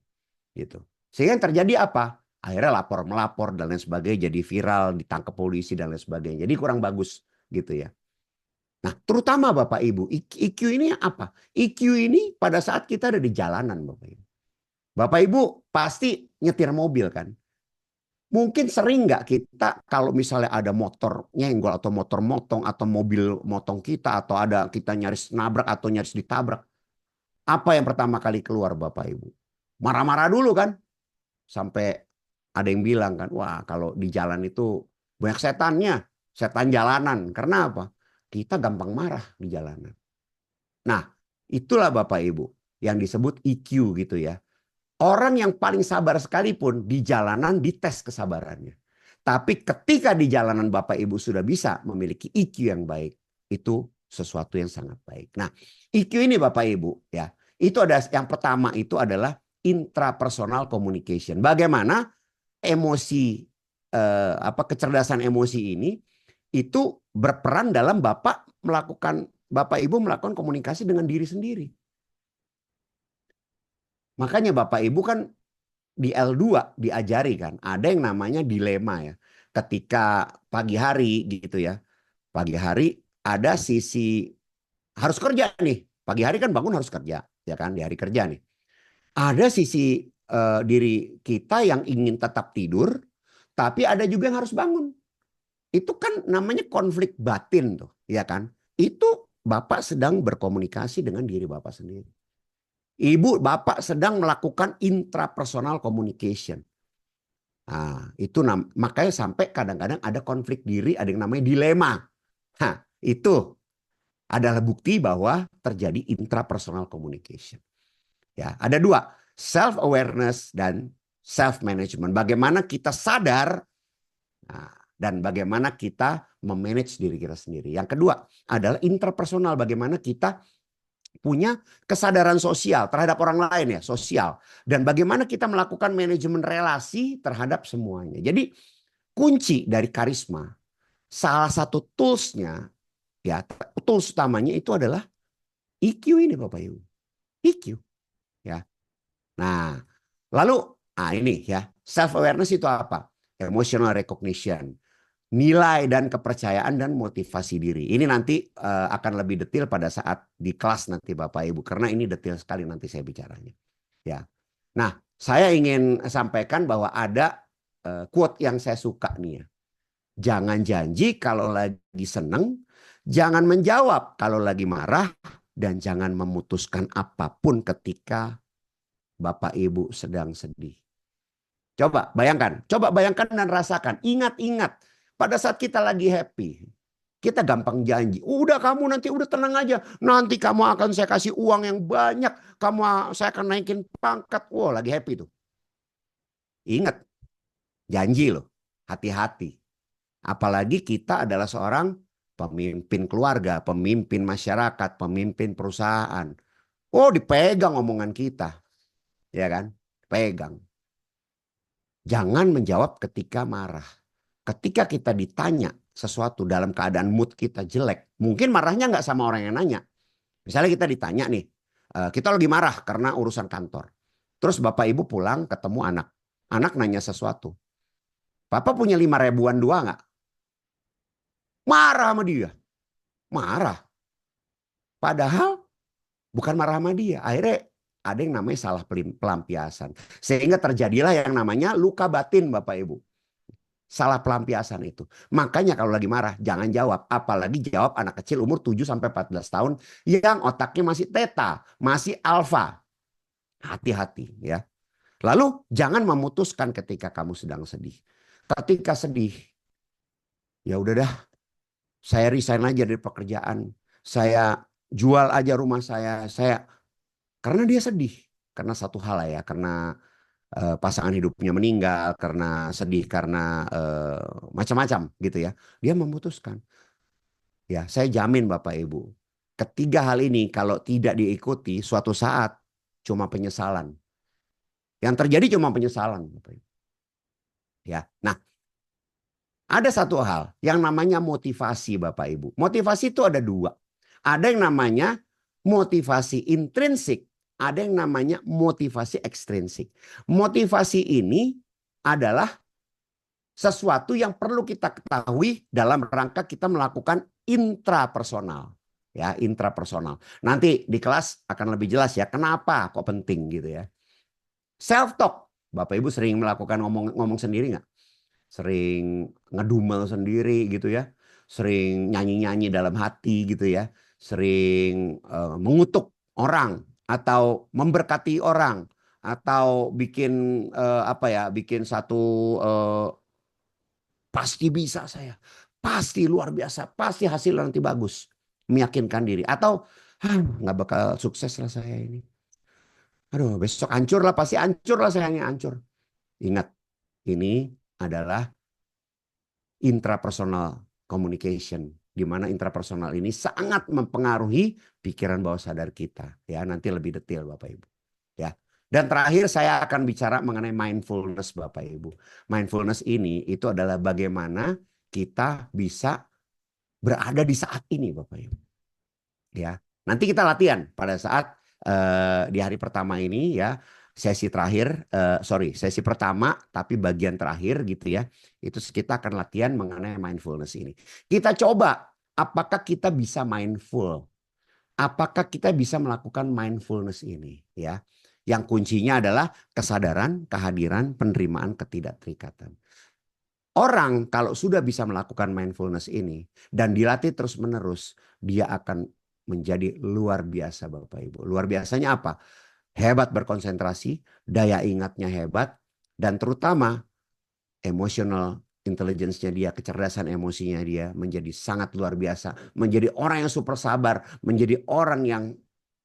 Gitu. Sehingga yang terjadi apa? Akhirnya melapor dan lain sebagainya, jadi viral, ditangkap polisi dan lain sebagainya. Jadi kurang bagus gitu ya. Nah, terutama Bapak Ibu, EQ ini apa? EQ ini pada saat kita ada di jalanan Bapak Ibu. Bapak Ibu pasti nyetir mobil kan? Mungkin sering nggak kita kalau misalnya ada motor nyenggol atau motor motong atau mobil motong kita atau ada kita nyaris nabrak atau nyaris ditabrak. Apa yang pertama kali keluar Bapak Ibu? Marah-marah dulu kan? Sampai ada yang bilang kan, wah kalau di jalan itu banyak setannya, setan jalanan. Karena apa? Kita gampang marah di jalanan. Nah, itulah Bapak Ibu yang disebut EQ gitu ya. Orang yang paling sabar sekalipun di jalanan dites kesabarannya. Tapi ketika di jalanan Bapak Ibu sudah bisa memiliki EQ yang baik, itu sesuatu yang sangat baik. Nah, EQ ini Bapak Ibu ya, itu ada yang pertama itu adalah intrapersonal communication. Bagaimana emosi kecerdasan emosi ini itu berperan dalam Bapak Ibu melakukan komunikasi dengan diri sendiri. Makanya Bapak Ibu kan di L2 diajari kan ada yang namanya dilema ya. Ketika pagi hari gitu ya. Pagi hari ada sisi harus kerja nih. Pagi hari kan bangun harus kerja ya kan di hari kerja nih. Ada sisi diri kita yang ingin tetap tidur, tapi ada juga yang harus bangun. Itu kan namanya konflik batin tuh, ya kan? Itu Bapak sedang berkomunikasi dengan diri Bapak sendiri. Ibu, Bapak sedang melakukan intrapersonal communication. Nah, itu makanya sampai kadang-kadang ada konflik diri, ada yang namanya dilema. Nah, itu adalah bukti bahwa terjadi intrapersonal communication. Ya, ada dua, self awareness dan self management. Bagaimana kita sadar dan bagaimana kita memanage diri kita sendiri. Yang kedua adalah interpersonal, bagaimana kita punya kesadaran sosial terhadap orang lain ya, sosial. Dan bagaimana kita melakukan manajemen relasi terhadap semuanya. Jadi kunci dari karisma, salah satu toolsnya, ya tools utamanya itu adalah EQ ini Bapak Ibu. EQ. Ya. Nah, lalu ini ya, self awareness itu apa? Emotional recognition, nilai dan kepercayaan dan motivasi diri. Ini nanti akan lebih detail pada saat di kelas nanti Bapak Ibu, karena ini detail sekali nanti saya bicaranya. Ya. Nah, saya ingin sampaikan bahwa ada quote yang saya suka nih ya. Jangan janji kalau lagi seneng, jangan menjawab kalau lagi marah, dan jangan memutuskan apapun ketika Bapak Ibu sedang sedih. Coba bayangkan dan rasakan. Ingat-ingat pada saat kita lagi happy, kita gampang janji. Udah kamu nanti udah tenang aja. Nanti saya kasih uang yang banyak. Saya akan naikin pangkat. Wow, lagi happy tuh. Ingat, janji loh, hati-hati. Apalagi kita adalah seorang pemimpin keluarga, pemimpin masyarakat, pemimpin perusahaan. Oh, dipegang omongan kita, ya kan? Pegang. Jangan menjawab ketika marah. Ketika kita ditanya sesuatu dalam keadaan mood kita jelek, mungkin marahnya nggak sama orang yang nanya. Misalnya kita ditanya nih, kita lagi marah karena urusan kantor. Terus Bapak Ibu pulang ketemu anak. Anak nanya sesuatu. Papa punya 5 ribuan dua nggak? Marah sama dia. Marah. Padahal bukan marah sama dia. Akhirnya ada yang namanya salah pelampiasan. Sehingga terjadilah yang namanya luka batin Bapak Ibu. Salah pelampiasan itu. Makanya kalau lagi marah jangan jawab. Apalagi jawab anak kecil umur 7 sampai 14 tahun yang otaknya masih teta, masih alfa. Hati-hati ya. Lalu jangan memutuskan ketika kamu sedang sedih. Ketika sedih, ya udah dah, saya resign aja dari pekerjaan. Saya jual aja rumah saya. Karena dia sedih. Karena satu hal ya, karena pasangan hidupnya meninggal, karena sedih, karena macam-macam gitu ya. Dia memutuskan. Ya, saya jamin Bapak Ibu, ketiga hal ini kalau tidak diikuti suatu saat cuma penyesalan. Yang terjadi cuma penyesalan Bapak Ibu. Ya. Nah, ada satu hal yang namanya motivasi Bapak Ibu. Motivasi itu ada dua. Ada yang namanya motivasi intrinsik, ada yang namanya motivasi ekstrinsik. Motivasi ini adalah sesuatu yang perlu kita ketahui dalam rangka kita melakukan intrapersonal. Ya, intrapersonal. Nanti di kelas akan lebih jelas ya kenapa kok penting gitu ya. Self talk. Bapak Ibu sering melakukan ngomong sendiri nggak? Sering ngedumel sendiri gitu ya, sering nyanyi-nyanyi dalam hati gitu ya, sering mengutuk orang atau memberkati orang atau bikin apa ya, bikin satu pasti bisa saya, pasti luar biasa, pasti hasil nanti bagus, meyakinkan diri atau nggak bakal sukses lah saya ini. Aduh, besok hancur lah, pasti hancur lah saya, hancur. Ingat, ini adalah intrapersonal communication, di mana intrapersonal ini sangat mempengaruhi pikiran bawah sadar kita. Ya, nanti lebih detail Bapak Ibu. Ya. Dan terakhir saya akan bicara mengenai mindfulness Bapak Ibu. Mindfulness ini itu adalah bagaimana kita bisa berada di saat ini Bapak Ibu. Ya. Nanti kita latihan pada saat di hari pertama ini ya. Sesi terakhir, sesi pertama tapi bagian terakhir gitu ya. Itu kita akan latihan mengenai mindfulness ini. Kita coba apakah kita bisa mindful. Apakah kita bisa melakukan mindfulness ini ya. Yang kuncinya adalah kesadaran, kehadiran, penerimaan, ketidakterikatan. Orang kalau sudah bisa melakukan mindfulness ini dan dilatih terus-menerus, dia akan menjadi luar biasa Bapak Ibu. Luar biasanya apa? Hebat berkonsentrasi, daya ingatnya hebat, dan terutama emotional intelligence-nya dia, kecerdasan emosinya dia menjadi sangat luar biasa. Menjadi orang yang super sabar, menjadi orang yang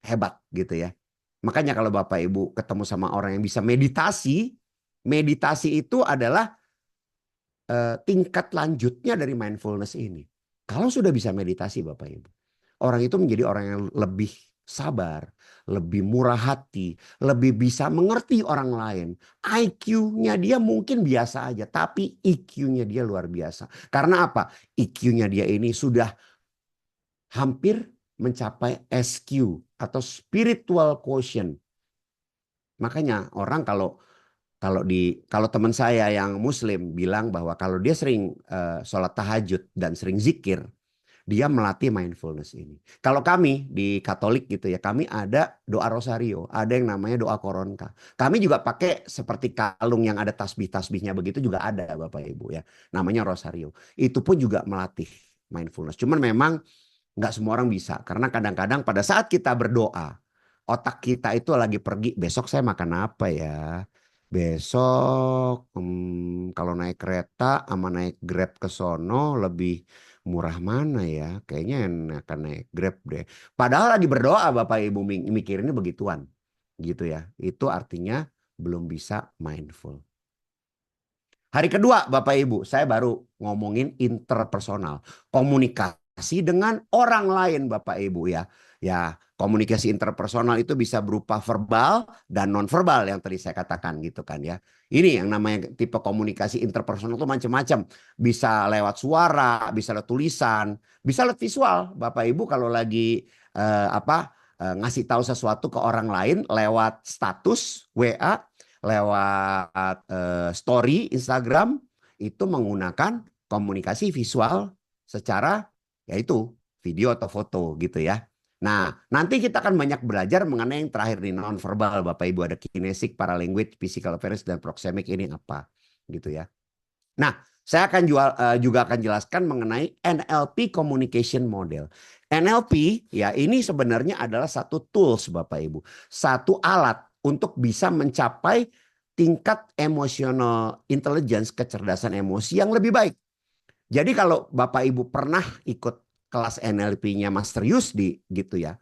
hebat gitu ya. Makanya kalau Bapak Ibu ketemu sama orang yang bisa meditasi, meditasi itu adalah tingkat lanjutnya dari mindfulness ini. Kalau sudah bisa meditasi Bapak Ibu, orang itu menjadi orang yang lebih sabar, lebih murah hati, lebih bisa mengerti orang lain. IQ-nya dia mungkin biasa aja, tapi EQ-nya dia luar biasa. Karena apa? EQ-nya dia ini sudah hampir mencapai SQ atau spiritual quotient. Makanya orang kalau teman saya yang Muslim bilang bahwa kalau dia sering sholat tahajud dan sering zikir, dia melatih mindfulness ini. Kalau kami di Katolik gitu ya, kami ada doa rosario, ada yang namanya doa koronka. Kami juga pakai seperti kalung yang ada tasbih-tasbihnya begitu juga ada Bapak Ibu ya. Namanya rosario. Itu pun juga melatih mindfulness. Cuman memang nggak semua orang bisa. Karena kadang-kadang pada saat kita berdoa, otak kita itu lagi pergi, besok saya makan apa ya? Besok kalau naik kereta sama naik Grab ke sono lebih murah mana ya? Kayaknya akan naik Grab deh. Padahal lagi berdoa Bapak Ibu mikirinnya begituan. Gitu ya. Itu artinya belum bisa mindful. Hari kedua, Bapak Ibu, saya baru ngomongin interpersonal. Komunikasi dengan orang lain, Bapak Ibu ya. Ya, komunikasi interpersonal itu bisa berupa verbal dan nonverbal yang tadi saya katakan gitu kan ya. Ini yang namanya tipe komunikasi interpersonal itu macam-macam. Bisa lewat suara, bisa lewat tulisan, bisa lewat visual. Bapak Ibu kalau lagi ngasih tahu sesuatu ke orang lain lewat status WA, lewat story Instagram, itu menggunakan komunikasi visual secara yaitu video atau foto gitu ya. Nah, nanti kita akan banyak belajar mengenai yang terakhir nih, non-verbal Bapak Ibu. Ada kinesik, paralanguage, physical appearance, dan proxemic ini apa gitu ya. Nah, saya akan juga akan jelaskan mengenai NLP Communication Model. NLP ya ini sebenarnya adalah satu tools Bapak Ibu. Satu alat untuk bisa mencapai tingkat emotional intelligence, kecerdasan emosi yang lebih baik. Jadi kalau Bapak Ibu pernah ikut kelas NLP-nya Master Yusdi gitu ya.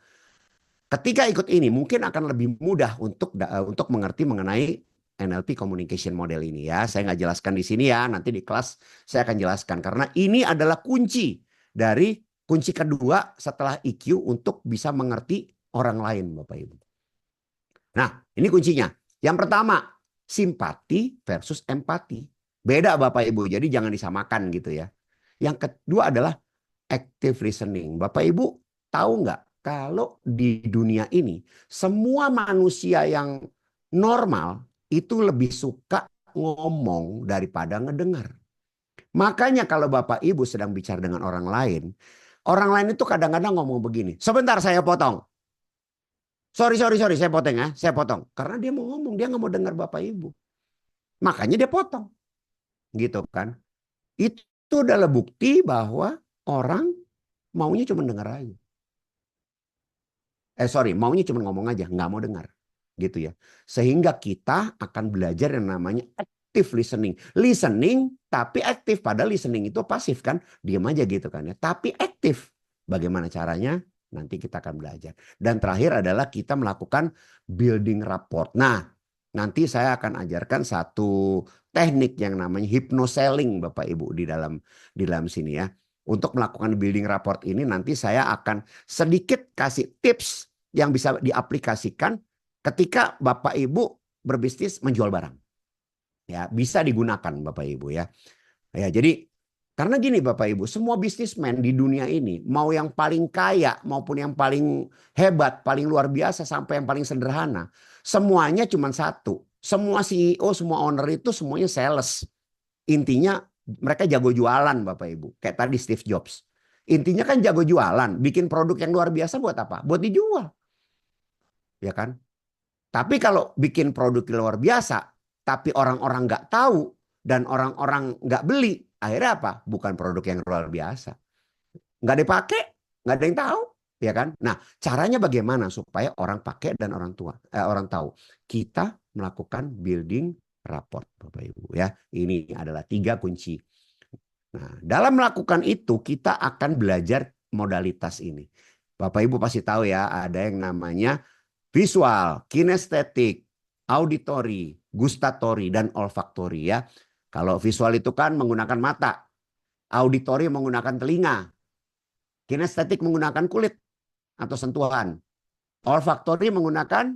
Ketika ikut ini mungkin akan lebih mudah untuk mengerti mengenai NLP Communication Model ini ya. Saya nggak jelaskan di sini ya. Nanti di kelas saya akan jelaskan. Karena ini adalah kunci kedua setelah EQ untuk bisa mengerti orang lain Bapak Ibu. Nah ini kuncinya. Yang pertama simpati versus empati. Beda Bapak Ibu. Jadi jangan disamakan gitu ya. Yang kedua adalah active listening. Bapak Ibu tahu nggak kalau di dunia ini semua manusia yang normal itu lebih suka ngomong daripada ngedengar. Makanya kalau Bapak Ibu sedang bicara dengan orang lain itu kadang-kadang ngomong begini, sebentar saya potong. Sorry, saya potong ya, saya potong. Karena dia mau ngomong, dia nggak mau dengar Bapak Ibu. Makanya dia potong. Gitu kan. Itu adalah bukti bahwa orang maunya cuma dengar aja. Maunya cuma ngomong aja, nggak mau dengar. Gitu ya. Sehingga kita akan belajar yang namanya active listening. Listening tapi aktif. Padahal listening itu pasif kan. Diam aja gitu kan ya. Tapi aktif. Bagaimana caranya? Nanti kita akan belajar. Dan terakhir adalah kita melakukan building rapport. Nah, nanti saya akan ajarkan satu teknik yang namanya hypnoselling Bapak Ibu di dalam sini ya. Untuk melakukan building rapport ini nanti saya akan sedikit kasih tips yang bisa diaplikasikan ketika Bapak Ibu berbisnis menjual barang. Ya, bisa digunakan Bapak Ibu ya. Ya, jadi karena gini Bapak Ibu, semua bisnismen di dunia ini, mau yang paling kaya maupun yang paling hebat, paling luar biasa sampai yang paling sederhana, semuanya cuma satu. Semua CEO, semua owner itu semuanya sales. Intinya mereka jago jualan Bapak Ibu. Kayak tadi Steve Jobs. Intinya kan jago jualan, bikin produk yang luar biasa buat apa? Buat dijual. Ya kan? Tapi kalau bikin produk luar biasa, tapi orang-orang nggak tahu dan orang-orang nggak beli, akhirnya apa? Bukan produk yang luar biasa. Nggak dipakai, nggak ada yang tahu, ya kan? Nah, caranya bagaimana supaya orang pakai dan orang tahu? Kita melakukan building rapport, Bapak Ibu ya. Ini adalah 3 kunci. Nah, dalam melakukan itu kita akan belajar modalitas ini. Bapak Ibu pasti tahu ya, ada yang namanya visual, kinestetik, auditory, gustatory, dan olfaktory ya. Kalau visual itu kan menggunakan mata, auditory menggunakan telinga, kinestetik menggunakan kulit atau sentuhan, olfaktory menggunakan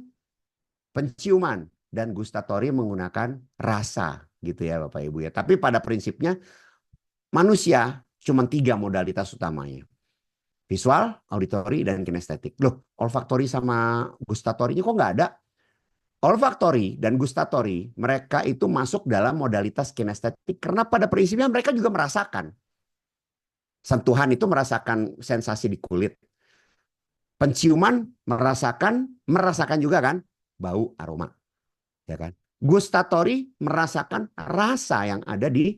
penciuman, dan gustatory menggunakan rasa gitu ya Bapak Ibu ya. Tapi pada prinsipnya manusia cuma 3 modalitas utamanya. Visual, auditory, dan kinestetik. Loh, olfaktory sama gustatory kok nggak ada? Olfaktory dan gustatory, mereka itu masuk dalam modalitas kinestetik karena pada prinsipnya mereka juga merasakan. Sentuhan itu merasakan sensasi di kulit. Penciuman merasakan juga kan bau, aroma. Ya kan? Gustatory merasakan rasa yang ada di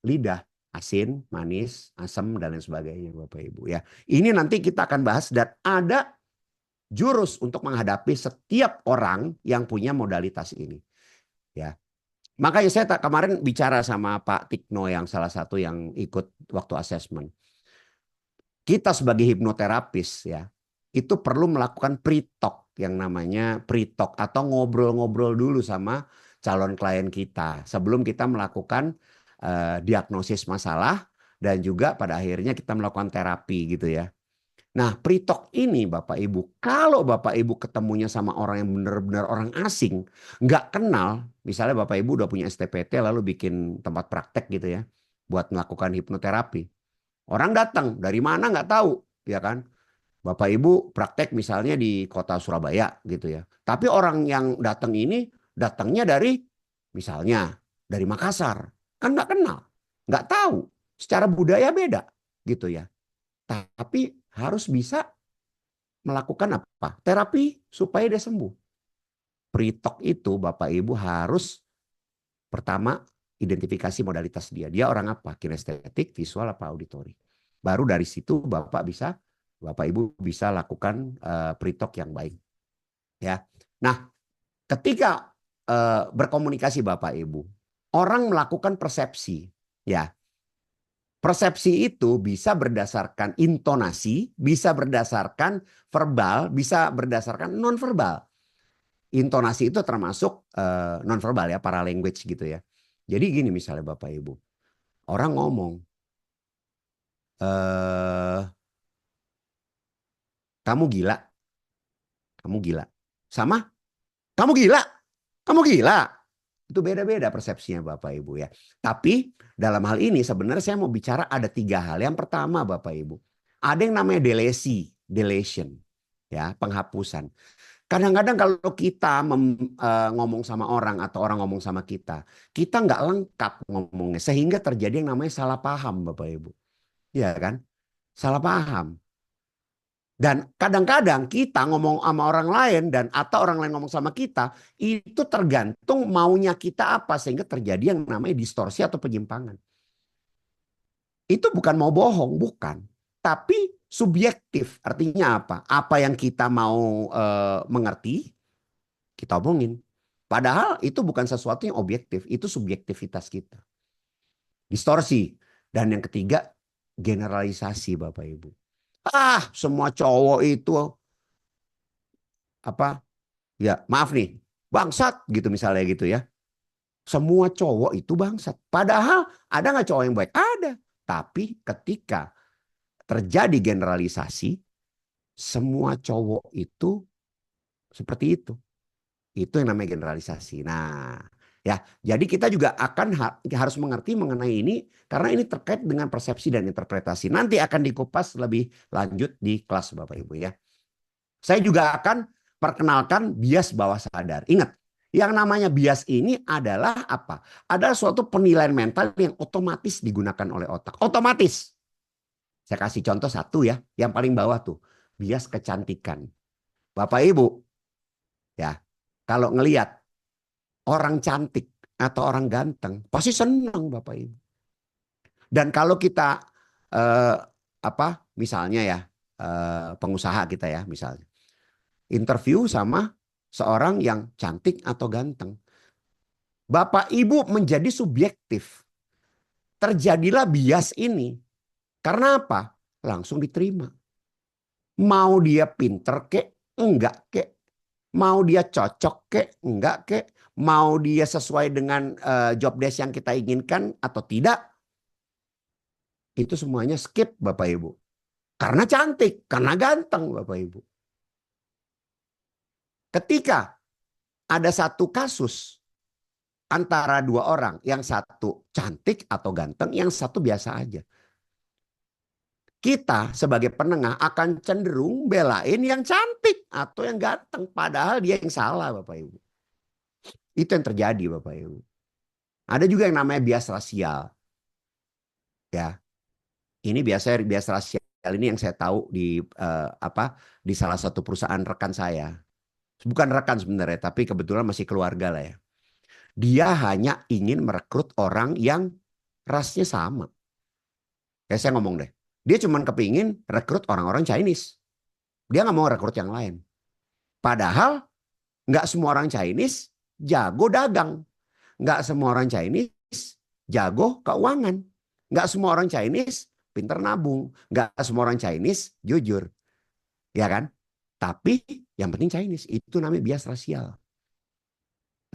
lidah. Asin, manis, asam, dan lain sebagainya Bapak Ibu ya. Ini nanti kita akan bahas dan ada jurus untuk menghadapi setiap orang yang punya modalitas ini. Ya. Makanya saya kemarin bicara sama Pak Tikno yang salah satu yang ikut waktu asesmen. Kita sebagai hipnoterapis ya, itu perlu melakukan pre-talk yang namanya pre-talk atau ngobrol-ngobrol dulu sama calon klien kita sebelum kita melakukan diagnosis masalah dan juga pada akhirnya kita melakukan terapi gitu ya. Nah, pre-talk ini Bapak Ibu, kalau Bapak Ibu ketemunya sama orang yang benar-benar orang asing, nggak kenal, misalnya Bapak Ibu udah punya STPT lalu bikin tempat praktek gitu ya, buat melakukan hipnoterapi. Orang datang, dari mana nggak tahu, ya kan? Bapak Ibu praktek misalnya di kota Surabaya gitu ya. Tapi orang yang datang ini datangnya dari misalnya dari Makassar. Kan nggak kenal, nggak tahu. Secara budaya beda gitu ya. Tapi harus bisa melakukan apa? Terapi supaya dia sembuh. Pre-talk itu Bapak Ibu harus pertama identifikasi modalitas dia. Dia orang apa? Kinestetik, visual, apa auditori. Baru dari situ Bapak Ibu bisa lakukan pre-talk yang baik. Ya. Nah, ketika berkomunikasi Bapak Ibu, orang melakukan persepsi, ya. Persepsi itu bisa berdasarkan intonasi, bisa berdasarkan verbal, bisa berdasarkan non-verbal. Intonasi itu termasuk non-verbal ya, paralanguage gitu ya. Jadi gini misalnya Bapak Ibu, orang ngomong, kamu gila, kamu gila. Sama, kamu gila, kamu gila. Itu beda-beda persepsinya Bapak Ibu ya. Tapi dalam hal ini sebenarnya saya mau bicara ada 3 hal. Yang pertama Bapak Ibu, ada yang namanya delation, ya, penghapusan. Kadang-kadang kalau kita ngomong sama orang atau orang ngomong sama kita nggak lengkap ngomongnya sehingga terjadi yang namanya salah paham Bapak Ibu. Iya kan? Salah paham. Dan kadang-kadang kita ngomong sama orang lain dan atau orang lain ngomong sama kita itu tergantung maunya kita apa sehingga terjadi yang namanya distorsi atau penyimpangan. Itu bukan mau bohong, bukan. Tapi subjektif. Artinya apa? Apa yang kita mau mengerti, kita omongin. Padahal itu bukan sesuatu yang objektif. Itu subjektivitas kita. Distorsi. Dan yang ketiga, generalisasi Bapak Ibu. Semua cowok itu apa? Ya, maaf nih, bangsat gitu misalnya gitu ya. Semua cowok itu bangsat. Padahal ada nggak cowok yang baik? Ada. Tapi ketika terjadi generalisasi, semua cowok itu seperti itu. Itu yang namanya generalisasi. Nah, ya, jadi kita juga akan harus mengerti mengenai ini karena ini terkait dengan persepsi dan interpretasi. Nanti akan dikupas lebih lanjut di kelas Bapak Ibu ya. Saya juga akan perkenalkan bias bawah sadar. Ingat, yang namanya bias ini adalah apa? Adalah suatu penilaian mental yang otomatis digunakan oleh otak. Otomatis. Saya kasih contoh satu ya, yang paling bawah tuh. Bias kecantikan. Bapak Ibu, ya, kalau ngelihat orang cantik atau orang ganteng, pasti senang Bapak Ibu. Dan kalau kita misalnya ya pengusaha kita ya misalnya interview sama seorang yang cantik atau ganteng, Bapak Ibu menjadi subjektif. Terjadilah bias ini. Karena apa? Langsung diterima. Mau dia pinter kek, enggak kek. Mau dia cocok kek, enggak kek. Mau dia sesuai dengan job desk yang kita inginkan atau tidak. Itu semuanya skip Bapak Ibu. Karena cantik, karena ganteng Bapak Ibu. Ketika ada satu kasus antara 2 orang, yang satu cantik atau ganteng, yang satu biasa aja. Kita sebagai penengah akan cenderung belain yang cantik atau yang ganteng. Padahal dia yang salah Bapak Ibu. Itu yang terjadi Bapak Ibu. Ada juga yang namanya bias rasial. Ya, ini bias rasial ini yang saya tahu di di salah satu perusahaan rekan saya. Bukan rekan sebenarnya, tapi kebetulan masih keluarga lah ya. Dia hanya ingin merekrut orang yang rasnya sama. Kayak saya ngomong deh. Dia cuma kepingin rekrut orang-orang Chinese. Dia nggak mau rekrut yang lain. Padahal nggak semua orang Chinese jago dagang. Nggak semua orang Chinese jago keuangan. Nggak semua orang Chinese pinter nabung. Nggak semua orang Chinese jujur. Ya kan? Tapi yang penting Chinese. Itu namanya bias rasial.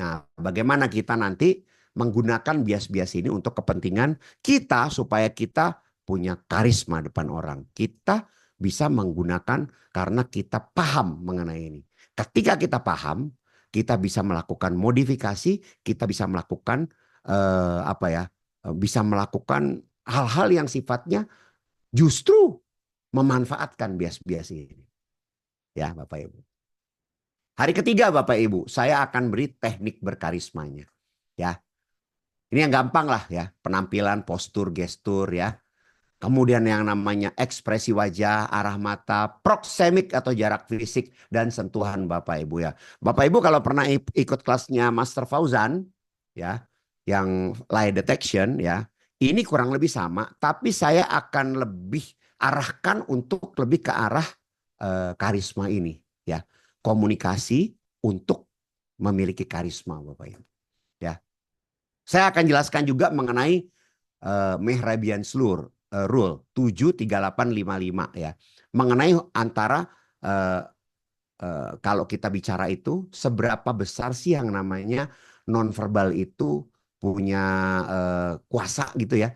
Nah, bagaimana kita nanti menggunakan bias-bias ini untuk kepentingan kita supaya kita punya karisma depan orang. Kita bisa menggunakan karena kita paham mengenai ini. Ketika kita paham, kita bisa melakukan modifikasi, kita bisa melakukan bisa melakukan hal-hal yang sifatnya justru memanfaatkan bias-bias ini. Ya, Bapak Ibu. Hari ketiga Bapak Ibu, saya akan beri teknik berkarismanya. Ya. Ini yang gampang lah ya, penampilan, postur, gestur ya. Kemudian yang namanya ekspresi wajah, arah mata, proksemik atau jarak fisik, dan sentuhan Bapak Ibu ya. Bapak Ibu kalau pernah ikut kelasnya Master Fauzan ya, yang lie detection ya, ini kurang lebih sama, tapi saya akan lebih arahkan untuk lebih ke arah karisma ini ya. Komunikasi untuk memiliki karisma Bapak Ibu. Ya. Saya akan jelaskan juga mengenai Mehrabian Rule 73855 ya. Mengenai antara kalau kita bicara itu seberapa besar sih yang namanya nonverbal itu punya kuasa gitu ya.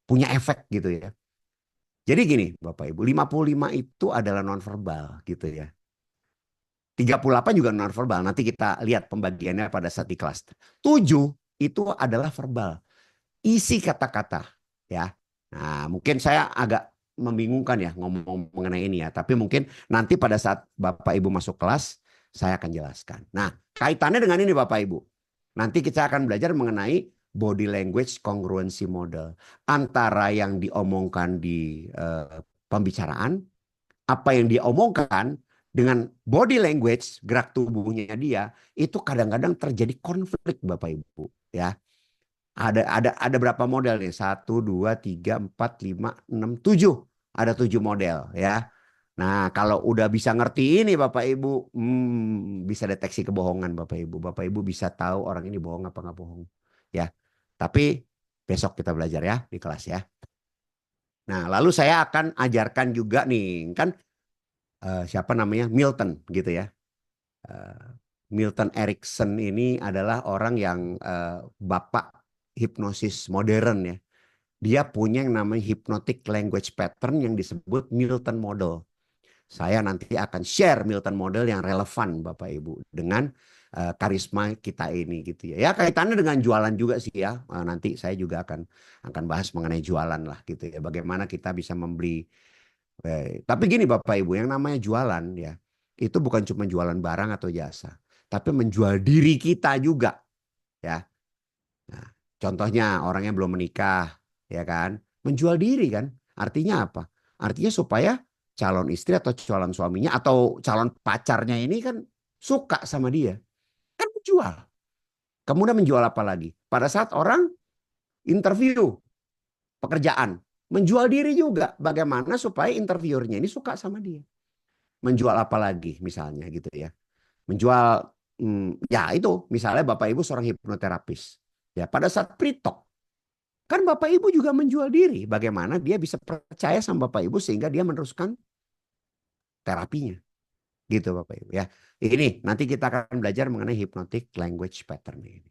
Punya efek gitu ya. Jadi gini Bapak Ibu, 55 itu adalah nonverbal gitu ya. 38 juga nonverbal. Nanti kita lihat pembagiannya pada saat di kelas. 7 itu adalah verbal. Isi kata-kata ya. Nah, mungkin saya agak membingungkan ya ngomong mengenai ini ya. Tapi mungkin nanti pada saat Bapak Ibu masuk kelas saya akan jelaskan. Nah, kaitannya dengan ini Bapak Ibu. Nanti kita akan belajar mengenai body language congruency model. Antara yang diomongkan di pembicaraan, apa yang dia omongkan dengan body language, gerak tubuhnya dia, itu kadang-kadang terjadi konflik Bapak Ibu ya. Ada berapa model nih? 1, 2, 3, 4, 5, 6, 7. Ada 7 model ya. Nah, kalau udah bisa ngerti ini Bapak Ibu, bisa deteksi kebohongan Bapak Ibu. Bapak Ibu bisa tahu orang ini bohong apa nggak bohong. Ya. Tapi besok kita belajar ya di kelas ya. Nah, lalu saya akan ajarkan juga nih, kan siapa namanya? Milton gitu ya. Milton Erickson ini adalah orang yang bapak hipnosis modern ya. Dia punya yang namanya hypnotic language pattern yang disebut Milton Model. Saya nanti akan share Milton Model yang relevan Bapak Ibu dengan karisma kita ini gitu ya. Ya kaitannya dengan jualan juga sih ya. Nanti saya juga akan bahas mengenai jualan lah gitu ya. Bagaimana kita bisa membeli. Tapi gini Bapak Ibu, yang namanya jualan ya, itu bukan cuma jualan barang atau jasa, tapi menjual diri kita juga ya. Nah, contohnya orang yang belum menikah ya kan, menjual diri kan. Artinya apa? Artinya supaya calon istri atau calon suaminya atau calon pacarnya ini kan suka sama dia. Kan menjual. Kemudian menjual apa lagi? Pada saat orang interview pekerjaan, menjual diri juga. Bagaimana supaya interviewernya ini suka sama dia. Menjual apa lagi misalnya gitu ya. Menjual ya itu misalnya Bapak Ibu seorang hipnoterapis. Ya pada saat pre-talk kan Bapak Ibu juga menjual diri. Bagaimana dia bisa percaya sama Bapak Ibu sehingga dia meneruskan terapinya. Gitu Bapak Ibu ya. Ini nanti kita akan belajar mengenai hypnotic language pattern ini.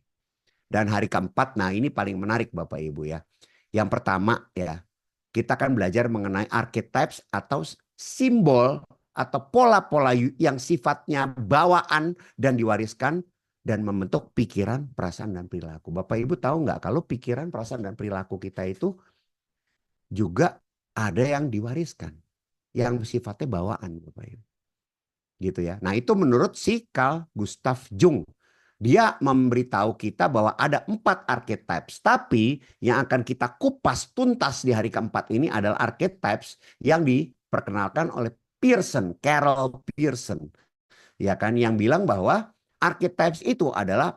Dan hari keempat, nah ini paling menarik Bapak Ibu ya. Yang pertama ya, kita akan belajar mengenai archetypes atau simbol atau pola-pola yang sifatnya bawaan dan diwariskan dan membentuk pikiran, perasaan, dan perilaku. Bapak Ibu tahu nggak kalau pikiran, perasaan, dan perilaku kita itu juga ada yang diwariskan. Yang sifatnya bawaan Bapak Ibu. Gitu ya. Nah itu menurut si Carl Gustav Jung. Dia memberitahu kita bahwa ada 4 archetypes. Tapi yang akan kita kupas tuntas di hari keempat ini adalah archetypes yang diperkenalkan oleh Pearson, Carol Pearson. Ya kan, yang bilang bahwa archetypes itu adalah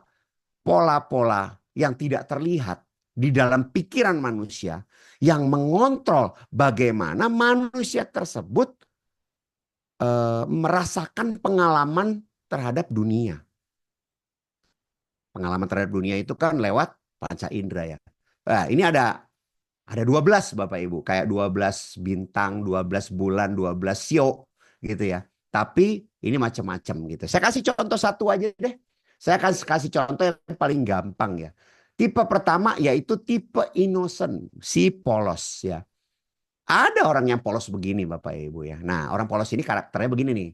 pola-pola yang tidak terlihat di dalam pikiran manusia yang mengontrol bagaimana manusia tersebut merasakan pengalaman terhadap dunia. Pengalaman terhadap dunia itu kan lewat panca indera ya. Nah, ini ada 12 Bapak Ibu, kayak 12 bintang, 12 bulan, 12 sio gitu ya. Tapi ini macam-macam gitu. Saya kasih contoh satu aja deh. Saya akan kasih contoh yang paling gampang ya. Tipe pertama yaitu tipe innocent, si polos ya. Ada orang yang polos begini Bapak Ibu ya. Nah, orang polos ini karakternya begini nih.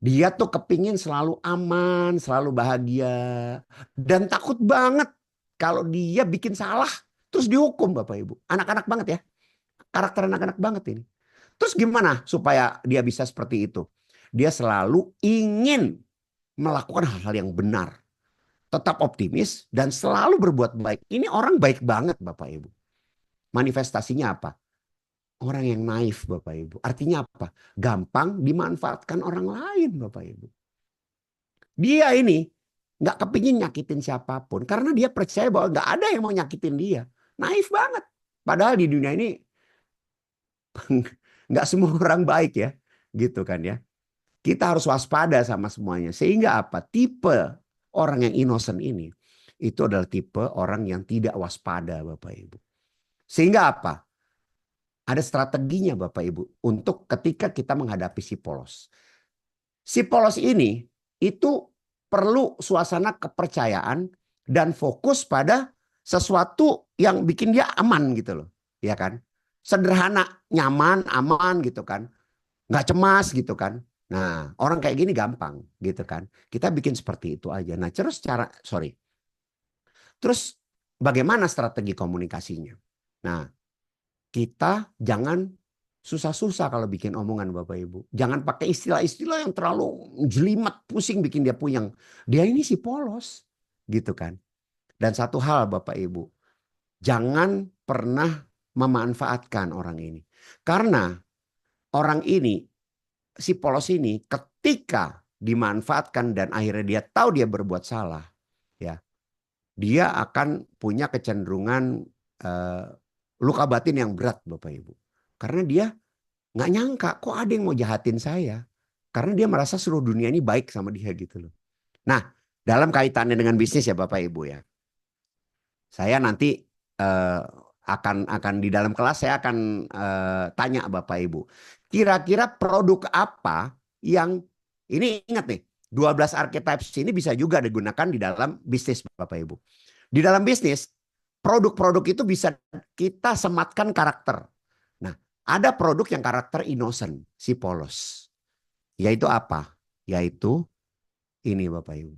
Dia tuh kepingin selalu aman, selalu bahagia. Dan takut banget kalau dia bikin salah terus dihukum Bapak Ibu. Anak-anak banget ya. Karakter anak-anak banget ini. Terus gimana supaya dia bisa seperti itu? Dia selalu ingin melakukan hal-hal yang benar. Tetap optimis dan selalu berbuat baik. Ini orang baik banget Bapak Ibu. Manifestasinya apa? Orang yang naif Bapak Ibu. Artinya apa? Gampang dimanfaatkan orang lain Bapak Ibu. Dia ini nggak kepingin nyakitin siapapun. Karena dia percaya bahwa nggak ada yang mau nyakitin dia. Naif banget. Padahal di dunia ini nggak semua orang baik ya. Gitu kan ya. Kita harus waspada sama semuanya. Sehingga apa? Tipe orang yang innocent ini. Itu adalah tipe orang yang tidak waspada Bapak Ibu. Sehingga apa? Ada strateginya Bapak Ibu untuk ketika kita menghadapi si polos. Si polos ini itu perlu suasana kepercayaan dan fokus pada sesuatu yang bikin dia aman gitu loh. Ya kan? Sederhana, nyaman, aman gitu kan. Nggak cemas gitu kan. Nah, orang kayak gini gampang gitu kan. Kita bikin seperti itu aja. Nah, terus bagaimana strategi komunikasinya? Nah, kita jangan susah-susah kalau bikin omongan Bapak Ibu. Jangan pakai istilah-istilah yang terlalu jelimet, pusing bikin dia puyeng. Dia ini si polos gitu kan. Dan satu hal Bapak Ibu, jangan pernah memanfaatkan orang ini. Karena orang ini, si polos ini ketika dimanfaatkan dan akhirnya dia tahu dia berbuat salah, ya, dia akan punya kecenderungan luka batin yang berat Bapak Ibu. Karena dia nggak nyangka kok ada yang mau jahatin saya. Karena dia merasa seluruh dunia ini baik sama dia gitu loh. Nah, dalam kaitannya dengan bisnis ya Bapak Ibu ya. Saya nanti akan di dalam kelas saya akan tanya Bapak Ibu. Kira-kira produk apa yang ini ingat nih, 12 archetypes ini bisa juga digunakan di dalam bisnis Bapak Ibu. Di dalam bisnis, produk-produk itu bisa kita sematkan karakter. Nah, ada produk yang karakter innocent, si polos. Yaitu apa? Yaitu ini Bapak Ibu.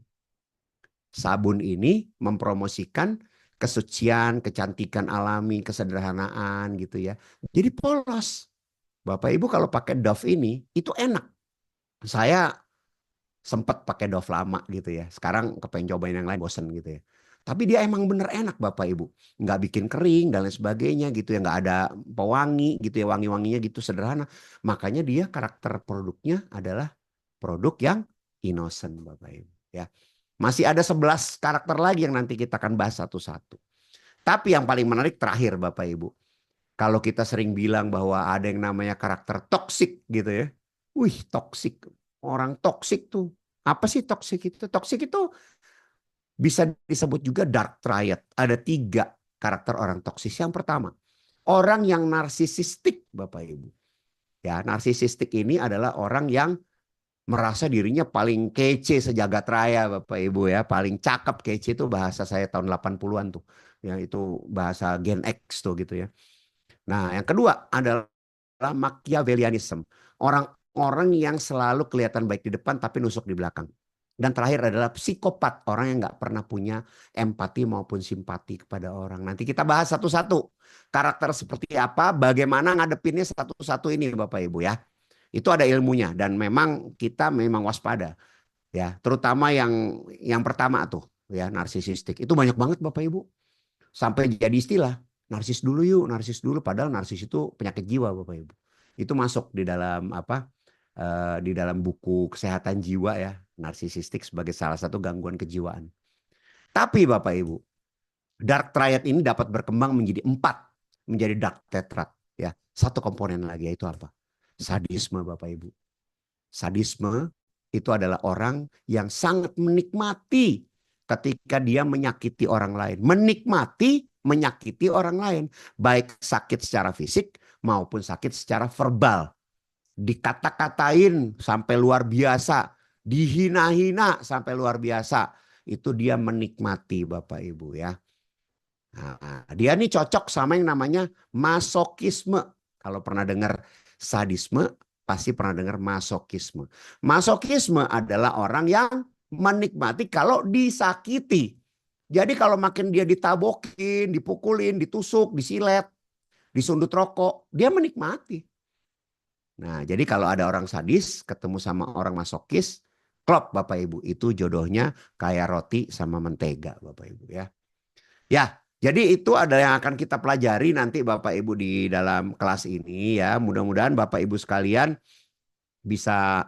Sabun ini mempromosikan kesucian, kecantikan alami, kesederhanaan gitu ya. Jadi polos. Bapak Ibu kalau pakai Dove ini itu enak. Saya sempat pakai Dove lama gitu ya. Sekarang kepengen cobain yang lain bosen gitu ya. Tapi dia emang bener enak Bapak Ibu. Nggak bikin kering dan lain sebagainya gitu ya. Nggak ada pewangi gitu ya. Wangi-wanginya gitu sederhana. Makanya dia karakter produknya adalah produk yang innocent Bapak Ibu. Ya. Masih ada 11 karakter lagi yang nanti kita akan bahas satu-satu. Tapi yang paling menarik terakhir Bapak Ibu. Kalau kita sering bilang bahwa ada yang namanya karakter toksik gitu ya. Wih toksik. Orang toksik tuh. Apa sih toksik itu? Toksik itu bisa disebut juga dark triad. Ada 3 karakter orang toksis. Yang pertama, orang yang narsisistik Bapak Ibu. Ya, narsisistik ini adalah orang yang merasa dirinya paling kece sejagat raya Bapak Ibu ya. Paling cakep, kece itu bahasa saya tahun 80-an tuh. Ya, itu bahasa Gen X tuh gitu ya. Nah, yang kedua adalah Machiavellianism. Orang-orang yang selalu kelihatan baik di depan tapi nusuk di belakang. Dan terakhir adalah psikopat, orang yang nggak pernah punya empati maupun simpati kepada orang. Nanti kita bahas satu-satu karakter seperti apa, bagaimana ngadepinnya satu-satu ini Bapak Ibu ya. Itu ada ilmunya dan memang kita memang waspada ya, terutama yang pertama tuh ya narsisistik. Itu banyak banget Bapak Ibu. Sampai jadi istilah narsis dulu yuk, narsis dulu padahal narsis itu penyakit jiwa Bapak Ibu. Itu masuk di dalam apa? Di dalam buku kesehatan jiwa ya, narsisistik sebagai salah satu gangguan kejiwaan. Tapi Bapak Ibu, dark triad ini dapat berkembang menjadi 4, menjadi dark tetrad ya. Satu komponen lagi yaitu apa? Sadisme Bapak Ibu. Sadisme itu adalah orang yang sangat menikmati ketika dia menyakiti orang lain. Menikmati menyakiti orang lain. Baik sakit secara fisik maupun sakit secara verbal. Dikata-katain sampai luar biasa, dihina-hina sampai luar biasa, itu dia menikmati Bapak Ibu ya. Nah, dia nih cocok sama yang namanya masokisme. Kalau pernah dengar sadisme, pasti pernah dengar masokisme. Masokisme adalah orang yang menikmati kalau disakiti. Jadi kalau makin dia ditabokin, dipukulin, ditusuk, disilet, disundut rokok, dia menikmati. Nah, jadi kalau ada orang sadis ketemu sama orang masokis, klop Bapak Ibu, itu jodohnya kayak roti sama mentega Bapak Ibu ya. Ya, jadi itu ada yang akan kita pelajari nanti Bapak Ibu di dalam kelas ini ya. Mudah-mudahan Bapak Ibu sekalian bisa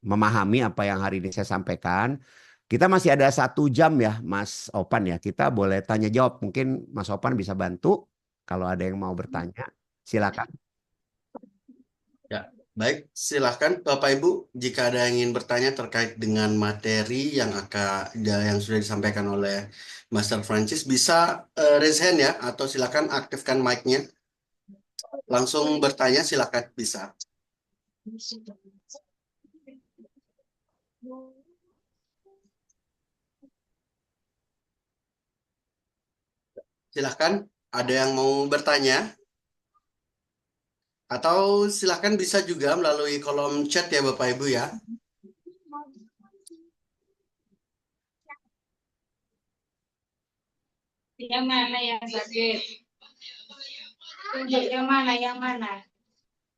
memahami apa yang hari ini saya sampaikan. Kita masih ada 1 jam ya Mas Opan ya. Kita boleh tanya jawab. Mungkin Mas Opan bisa bantu kalau ada yang mau bertanya. Silakan. Ya, baik, silahkan Bapak Ibu jika ada yang ingin bertanya terkait dengan materi yang sudah disampaikan oleh Master Francis bisa raise hand ya atau silakan aktifkan mic-nya. Langsung bertanya silakan bisa. Silahkan, ada yang mau bertanya? Atau silahkan bisa juga melalui kolom chat ya Bapak Ibu ya. Yang mana yang sakit? Tunjuk yang mana, yang mana?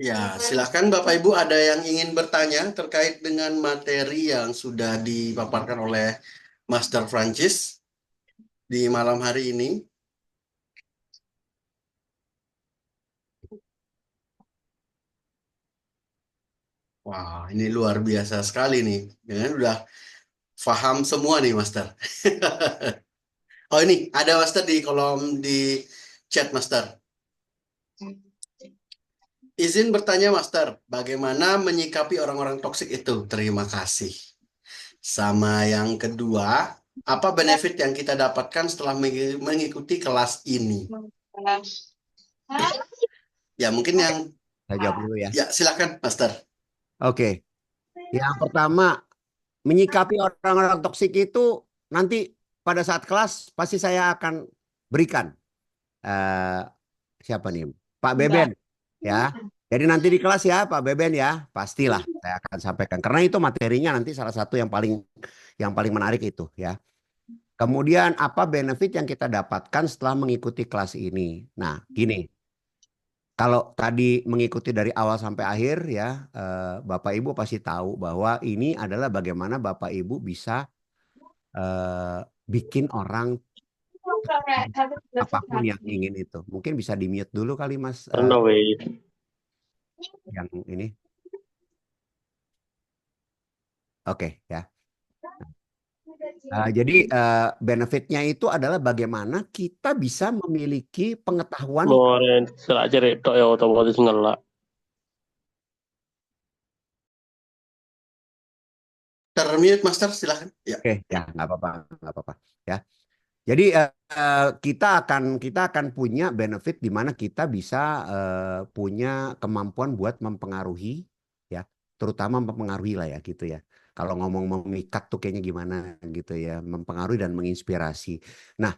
Ya, silahkan Bapak Ibu ada yang ingin bertanya terkait dengan materi yang sudah dipaparkan oleh Master Francis di malam hari ini. Wah, ini luar biasa sekali nih. Ya, udah paham semua nih, Master. Oh, ini ada Master di kolom di chat, Master. Izin bertanya, Master, bagaimana menyikapi orang-orang toksik itu? Terima kasih. Sama yang kedua, apa benefit yang kita dapatkan setelah mengikuti kelas ini? Ya, mungkin yang Saya jawab dulu ya. ya silakan, Master. Oke. Yang pertama, menyikapi orang-orang toksik itu nanti pada saat kelas pasti saya akan berikan. Siapa nih? Pak Beben ya. Jadi nanti di kelas ya Pak Beben ya, pastilah saya akan sampaikan karena itu materinya nanti salah satu yang paling menarik itu ya. Kemudian apa benefit yang kita dapatkan setelah mengikuti kelas ini? Nah, gini. Kalau tadi mengikuti dari awal sampai akhir ya, Bapak Ibu pasti tahu bahwa ini adalah bagaimana Bapak Ibu bisa bikin orang apapun yang ingin itu. Mungkin bisa di-mute dulu kali Mas No way. yang ini. Oke ya. Jadi benefitnya itu adalah bagaimana kita bisa memiliki pengetahuan. Moren selak cerik tok ya otomatis ngelak. Termute, Master, silakan. Ya. Oke ya, nggak apa-apa ya. Jadi kita akan punya benefit di mana kita bisa punya kemampuan buat mempengaruhi ya, terutama mempengaruhi lah ya gitu ya. Kalau ngomong memikat tuh kayaknya gimana gitu ya, mempengaruhi dan menginspirasi. Nah,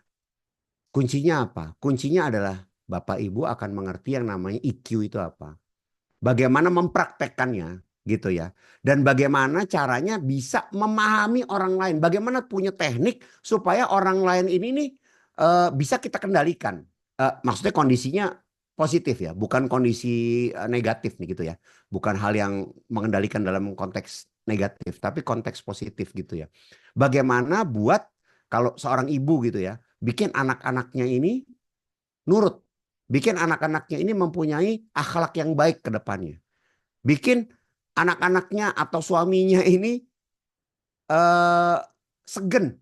kuncinya apa? Kuncinya adalah Bapak Ibu akan mengerti yang namanya EQ itu apa. Bagaimana mempraktekkannya gitu ya. Dan bagaimana caranya bisa memahami orang lain. Bagaimana punya teknik supaya orang lain ini nih bisa kita kendalikan. Maksudnya kondisinya positif ya, bukan kondisi negatif nih gitu ya. Bukan hal yang mengendalikan dalam konteks negatif, tapi konteks positif gitu ya. Bagaimana buat kalau seorang ibu gitu ya, bikin anak-anaknya ini nurut. Bikin anak-anaknya ini mempunyai akhlak yang baik ke depannya. Bikin anak-anaknya atau suaminya ini segen.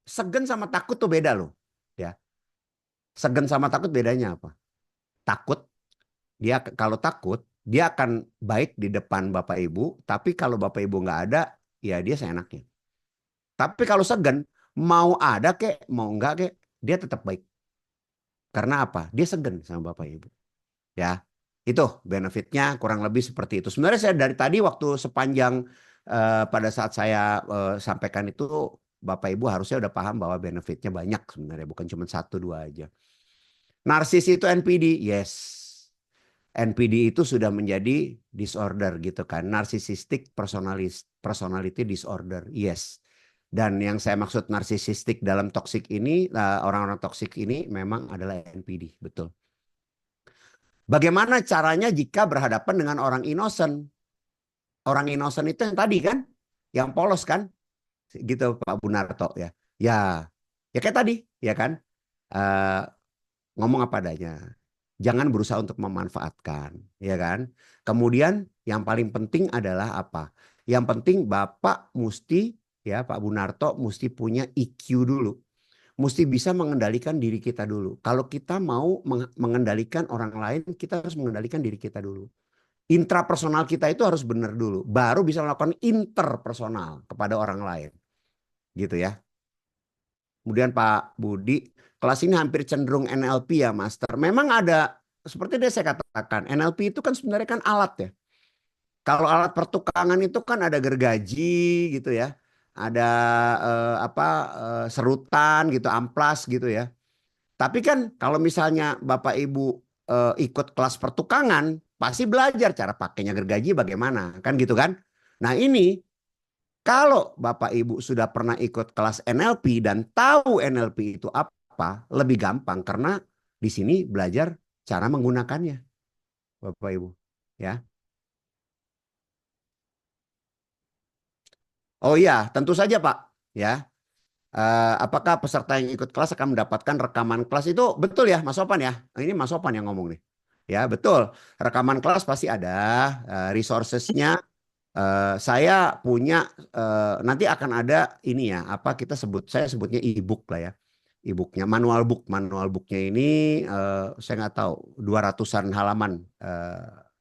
Segen sama takut tuh beda loh. Ya. Segen sama takut bedanya apa? Takut, kalau takut, dia akan baik di depan Bapak Ibu. Tapi kalau Bapak Ibu nggak ada, ya dia seenaknya. Tapi kalau segen, mau ada kek, mau enggak kek, dia tetap baik. Karena apa? Dia segen sama Bapak Ibu. Ya, itu benefitnya kurang lebih seperti itu. Sebenarnya saya dari tadi waktu sepanjang pada saat saya sampaikan itu Bapak Ibu harusnya udah paham bahwa benefitnya banyak sebenarnya, bukan cuma satu dua aja. Narsis itu NPD, yes. NPD itu sudah menjadi disorder gitu kan, narcissistic personality disorder, yes. Dan yang saya maksud narcissistic dalam toxic ini, orang-orang toxic ini memang adalah NPD, betul. Bagaimana caranya jika berhadapan dengan orang innocent? Orang innocent itu yang tadi kan, yang polos kan, gitu Pak Bunarto ya. Ya kayak tadi, ya kan. Eh, ngomong apa adanya. Jangan berusaha untuk memanfaatkan, ya kan? Kemudian yang paling penting adalah apa? Yang penting Bapak mesti, ya Pak Bunarto mesti punya EQ dulu. Mesti bisa mengendalikan diri kita dulu. Kalau kita mau mengendalikan orang lain, kita harus mengendalikan diri kita dulu. Intrapersonal kita itu harus benar dulu. Baru bisa melakukan interpersonal kepada orang lain. Gitu ya. Kemudian Pak Budi, kelas ini hampir cenderung NLP ya Master. Memang ada, seperti dia saya katakan, NLP itu kan sebenarnya kan alat ya. Kalau alat pertukangan itu kan ada gergaji gitu ya. Ada serutan gitu, amplas gitu ya. Tapi kan kalau misalnya Bapak Ibu ikut kelas pertukangan, pasti belajar cara pakainya gergaji bagaimana, kan gitu kan. Nah ini kalau Bapak Ibu sudah pernah ikut kelas NLP dan tahu NLP itu apa, lebih gampang karena di sini belajar cara menggunakannya, Bapak Ibu. Ya. Oh iya, tentu saja Pak. Ya. Apakah peserta yang ikut kelas akan mendapatkan rekaman kelas itu betul ya, Mas Sopan ya? Ini Mas Sopan yang ngomong nih. Ya betul, rekaman kelas pasti ada, resourcesnya. Saya punya nanti akan ada ini ya apa kita sebut saya sebutnya e-book lah ya e-booknya manual booknya ini saya nggak tahu 200-an halaman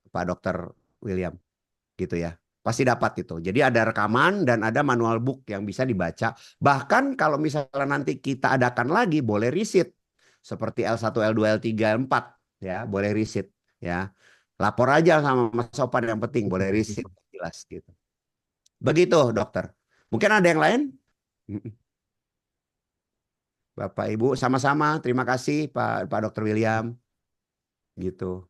Pak Dokter William gitu ya pasti dapat itu jadi ada rekaman dan ada manual book yang bisa dibaca bahkan kalau misalnya nanti kita adakan lagi boleh riset seperti L1 L2 L3 L4 ya boleh riset ya lapor aja sama Mas Sopan yang penting boleh riset jelas gitu. Begitu, dokter. Mungkin ada yang lain? Bapak Ibu sama-sama. Terima kasih Pak Dokter William. Gitu.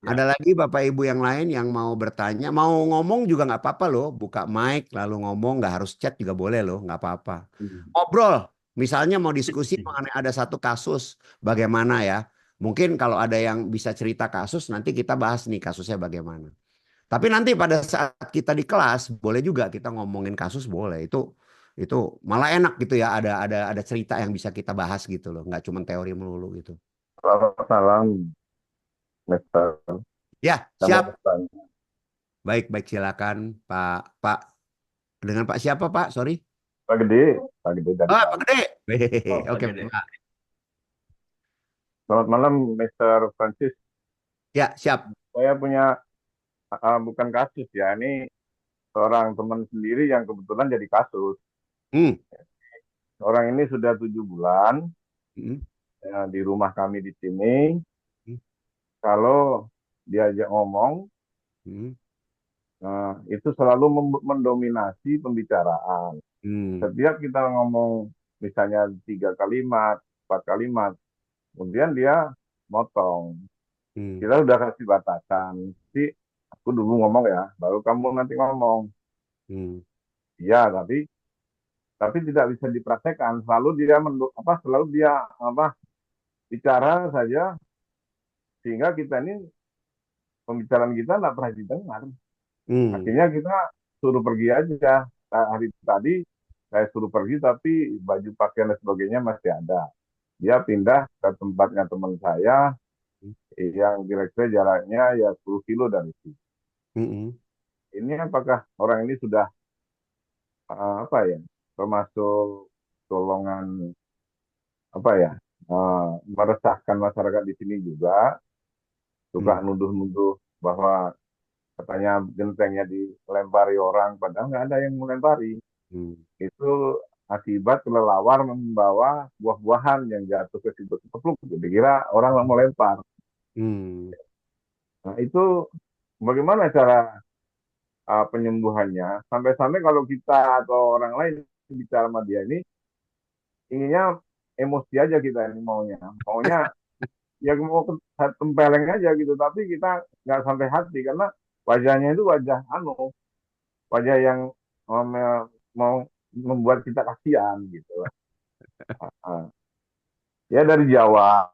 Ya. Ada lagi Bapak Ibu yang lain yang mau bertanya, mau ngomong juga nggak apa-apa loh. Buka mic lalu ngomong, nggak harus chat juga boleh loh, nggak apa-apa. Ngobrol, misalnya mau diskusi mengenai ada satu kasus, bagaimana ya? Mungkin kalau ada yang bisa cerita kasus, nanti kita bahas nih kasusnya bagaimana. Tapi nanti pada saat kita di kelas boleh juga kita ngomongin kasus boleh itu malah enak gitu ya ada cerita yang bisa kita bahas gitu loh nggak cuma teori melulu gitu. Selamat malam, Mister. Ya Saya mau siap bertanya. baik baik silakan Pak dengan Pak siapa Pak sorry Pak Gede dari Pak Bali. Gede. Oh, Oke Pak Gede. Pak. Selamat malam, Mister Francis. Ya siap. Saya punya bukan kasus ya, ini seorang teman sendiri yang kebetulan jadi kasus. Hmm. Orang ini sudah 7 bulan Hmm. ya, di rumah kami di sini. Hmm. Kalau diajak ngomong, Hmm. itu selalu mendominasi pembicaraan. Hmm. Setiap kita ngomong misalnya 3 kalimat, 4 kalimat, kemudian dia motong. Hmm. Kita udah kasih batasan. Jadi aku dulu ngomong ya, baru kamu nanti ngomong. Hmm. Iya, tapi tidak bisa dipraktekkan. Selalu dia bicara saja sehingga kita ini pembicaraan kita nggak pernah didengar. Hmm. Akhirnya kita suruh pergi aja. Hari tadi saya suruh pergi tapi baju pakaian dan sebagainya masih ada. Dia pindah ke tempatnya teman saya yang kira-kira jaraknya ya 10 kilo dari situ. Hmm. Ini apakah orang ini sudah apa ya termasuk golongan apa ya meresahkan masyarakat di sini juga suka Hmm. nuduh-nuduh bahwa katanya gentengnya dilempari orang padahal nggak ada yang melempari. Hmm. Itu akibat kelelawar membawa buah-buahan yang jatuh ke situ tepluk dikira orang yang melempar. Hmm. Nah itu bagaimana cara penyembuhannya sampai-sampai kalau kita atau orang lain bicara sama dia ini inginnya emosi aja kita ini maunya ya mau tempeleng aja gitu, tapi kita nggak sampai hati karena wajahnya itu wajah yang mau membuat kita kasihan gitu. Ah, ya dari Jawa,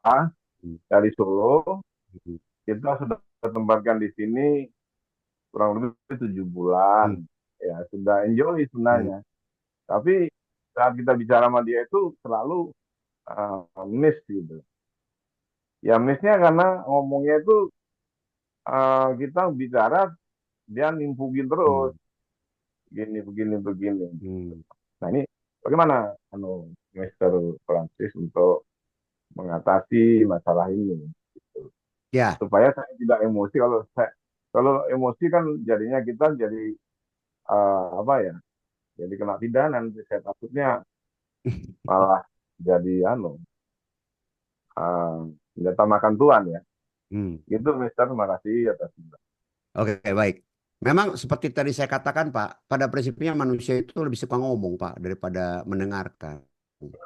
dari Solo, kita sudah tempatkan di sini kurang lebih 7 bulan. Ya sudah enjoy sebenarnya. Tapi saat kita bicara sama dia itu selalu miss gitu. Ya missnya karena ngomongnya itu kita bicara dia nimpukin terus begini begini begini. Nah ini bagaimana Mr. Francis untuk mengatasi masalah ini gitu. Ya, Supaya saya tidak emosi. Kalau emosi kan jadinya kita jadi apa ya, jadi kena pidana nanti. Saya takutnya malah jadi senjata makan tuan ya. Gitu Mister, terima kasih atas oke, baik. Memang seperti tadi saya katakan, Pak, pada prinsipnya manusia itu lebih suka ngomong, Pak, daripada mendengarkan.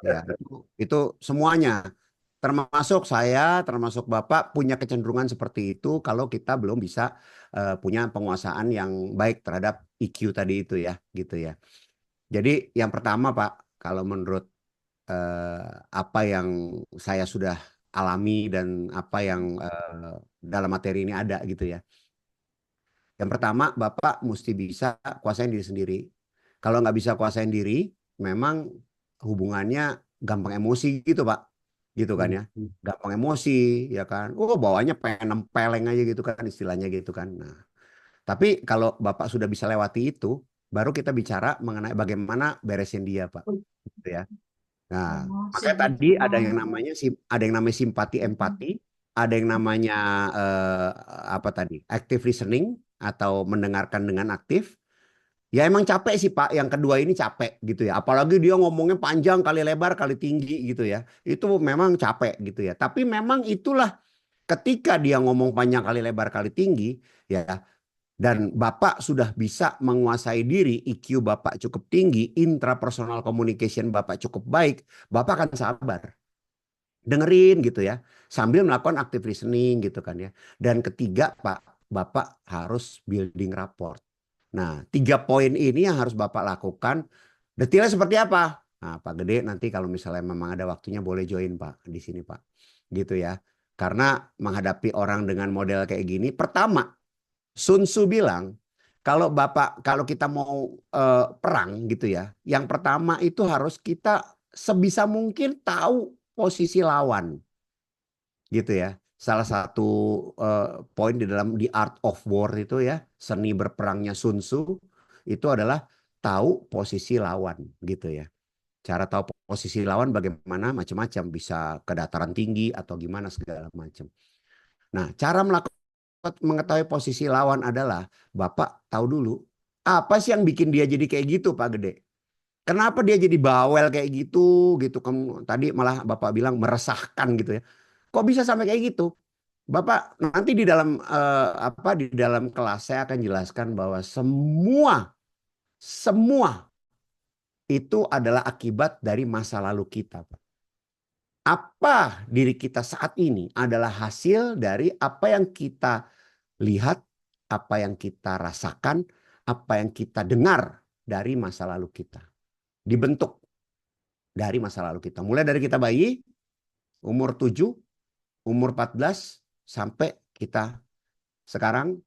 Ya, itu semuanya. Termasuk saya, termasuk Bapak punya kecenderungan seperti itu kalau kita belum bisa punya penguasaan yang baik terhadap EQ tadi itu ya, gitu ya. Jadi yang pertama, Pak, kalau menurut apa yang saya sudah alami dan apa yang dalam materi ini ada gitu ya. Yang pertama, Bapak mesti bisa kuasain diri sendiri. Kalau nggak bisa kuasain diri, memang hubungannya gampang emosi gitu, Pak. Gitu kan ya. Gampang emosi, ya kan. Oh, bawaannya pengen nempeleng aja gitu kan, istilahnya gitu kan. Nah, tapi kalau Bapak sudah bisa lewati itu, baru kita bicara mengenai bagaimana beresin dia, Pak. Gitu ya. Nah, makanya tadi ada yang namanya simpati empati, ada yang namanya apa tadi? Active listening atau mendengarkan dengan aktif. Ya emang capek sih Pak, yang kedua ini capek gitu ya. Apalagi dia ngomongnya panjang kali lebar kali tinggi gitu ya. Itu memang capek gitu ya. Tapi memang itulah ketika dia ngomong panjang kali lebar kali tinggi ya, dan Bapak sudah bisa menguasai diri, EQ Bapak cukup tinggi, intrapersonal communication Bapak cukup baik, Bapak akan sabar. Dengerin gitu ya, sambil melakukan active listening gitu kan ya. Dan ketiga Pak, Bapak harus building rapport. Nah, 3 poin ini yang harus Bapak lakukan. Detailnya seperti apa? Nah, Pak Gede nanti kalau misalnya memang ada waktunya boleh join Pak di sini Pak. Gitu ya. Karena menghadapi orang dengan model kayak gini, pertama Sun Tzu bilang, kalau kita mau perang gitu ya, yang pertama itu harus kita sebisa mungkin tahu posisi lawan, gitu ya. Salah satu poin di dalam The Art of War itu ya, seni berperangnya Sun Tzu itu adalah tahu posisi lawan, gitu ya. Cara tahu posisi lawan bagaimana macam-macam, bisa ke dataran tinggi atau gimana segala macam. Nah, cara mengetahui posisi lawan adalah Bapak tahu dulu apa sih yang bikin dia jadi kayak gitu Pak Gede. Kenapa dia jadi bawel kayak gitu gitu kan, tadi malah Bapak bilang meresahkan gitu ya. Kok bisa sampai kayak gitu? Bapak nanti di dalam di dalam kelas saya akan jelaskan bahwa semua itu adalah akibat dari masa lalu kita, Pak. Apa diri kita saat ini adalah hasil dari apa yang kita lihat, apa yang kita rasakan, apa yang kita dengar dari masa lalu kita. Dibentuk dari masa lalu kita. Mulai dari kita bayi, umur 7, umur 14, sampai kita sekarang,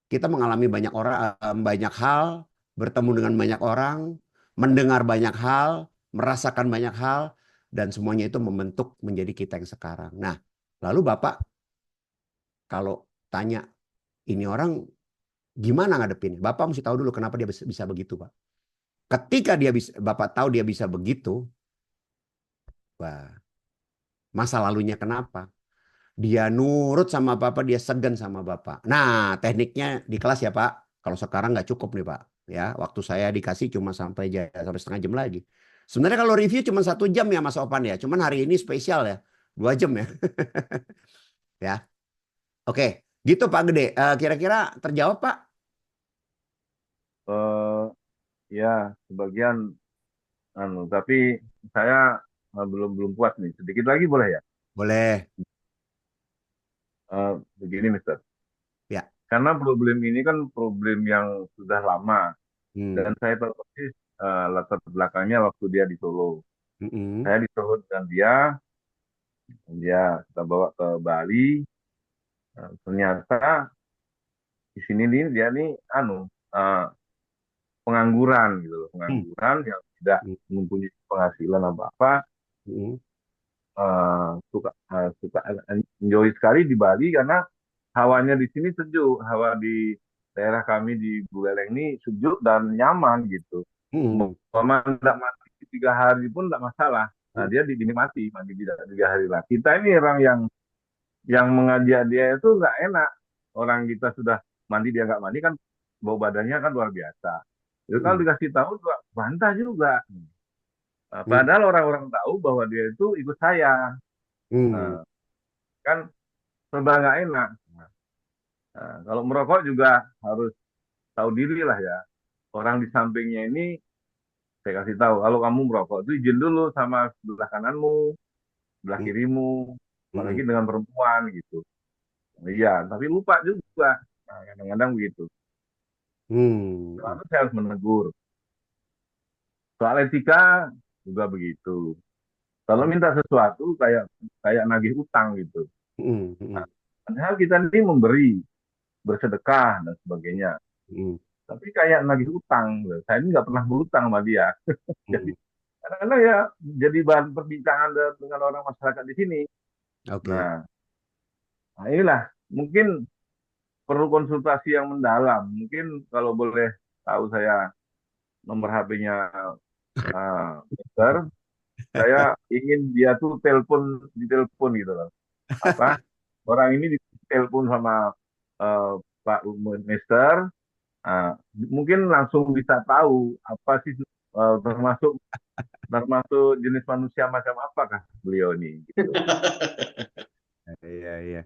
kita mengalami banyak hal, bertemu dengan banyak orang, mendengar banyak hal, merasakan banyak hal, dan semuanya itu membentuk menjadi kita yang sekarang. Nah, lalu Bapak kalau tanya, ini orang gimana ngadepin? Bapak mesti tahu dulu kenapa dia bisa begitu, Pak. Ketika Bapak tahu dia bisa begitu, wah, masa lalunya kenapa? Dia nurut sama Bapak, dia segan sama Bapak. Nah, tekniknya di kelas ya, Pak. Kalau sekarang nggak cukup nih, Pak. Ya, waktu saya dikasih cuma sampai setengah jam lagi. Sebenarnya kalau review cuma 1 jam ya, Mas Opan ya. Cuman hari ini spesial ya, 2 jam ya. Ya, oke, gitu Pak Gede. Kira-kira terjawab, Pak? ya sebagian tapi saya belum belum puas nih. Sedikit lagi boleh ya? Boleh. Begini, Mister. Ya. Karena problem ini kan problem yang sudah lama dan saya tahu persis latar belakangnya waktu dia di Solo. Mm-mm. Saya di Solo dengan dia kita bawa ke Bali. Ternyata di sini nih dia nih uh, pengangguran gitu loh, pengangguran yang tidak mempunyai penghasilan apa-apa. Mm-mm. Suka enjoy sekali di Bali karena hawanya di sini sejuk, hawa di daerah kami di Buleleng ini sejuk dan nyaman gitu. Mm-mm. Mau tidak mati 3 hari pun tidak masalah. Nah, dia dinikmati mandi di 3 hari lah. Kita ini orang yang mengajak dia itu nggak enak. Orang kita sudah mandi dia nggak mandi kan bau badannya kan luar biasa. Itu kalau dikasih tahu juga bantah juga. Padahal orang-orang tahu bahwa dia itu ikut saya. Nah, kan serba nggak enak. Nah, kalau merokok juga harus tahu diri lah ya. Orang di sampingnya ini saya kasih tahu, kalau kamu merokok itu izin dulu sama sebelah kananmu, sebelah kirimu, apalagi dengan perempuan gitu. Iya, tapi lupa juga. Nah, kadang-kadang begitu. Lalu saya harus menegur. Soal etika juga begitu. Kalau minta sesuatu kayak nagih utang gitu. Nah, padahal kita ini memberi, bersedekah dan sebagainya. Tapi kayak nagih utang. Saya ini nggak pernah berutang sama dia. Jadi kadang-kadang ya jadi bahan perbincangan dengan orang masyarakat di sini. Oke. Nah, inilah mungkin perlu konsultasi yang mendalam. Mungkin kalau boleh tahu saya nomor HP-nya Mister, saya ingin dia tuh ditelepon gitu loh. Orang ini ditelepon sama Pak Mister, mungkin langsung bisa tahu apa sih termasuk jenis manusia macam apakah beliau ini. Gitu. Iya.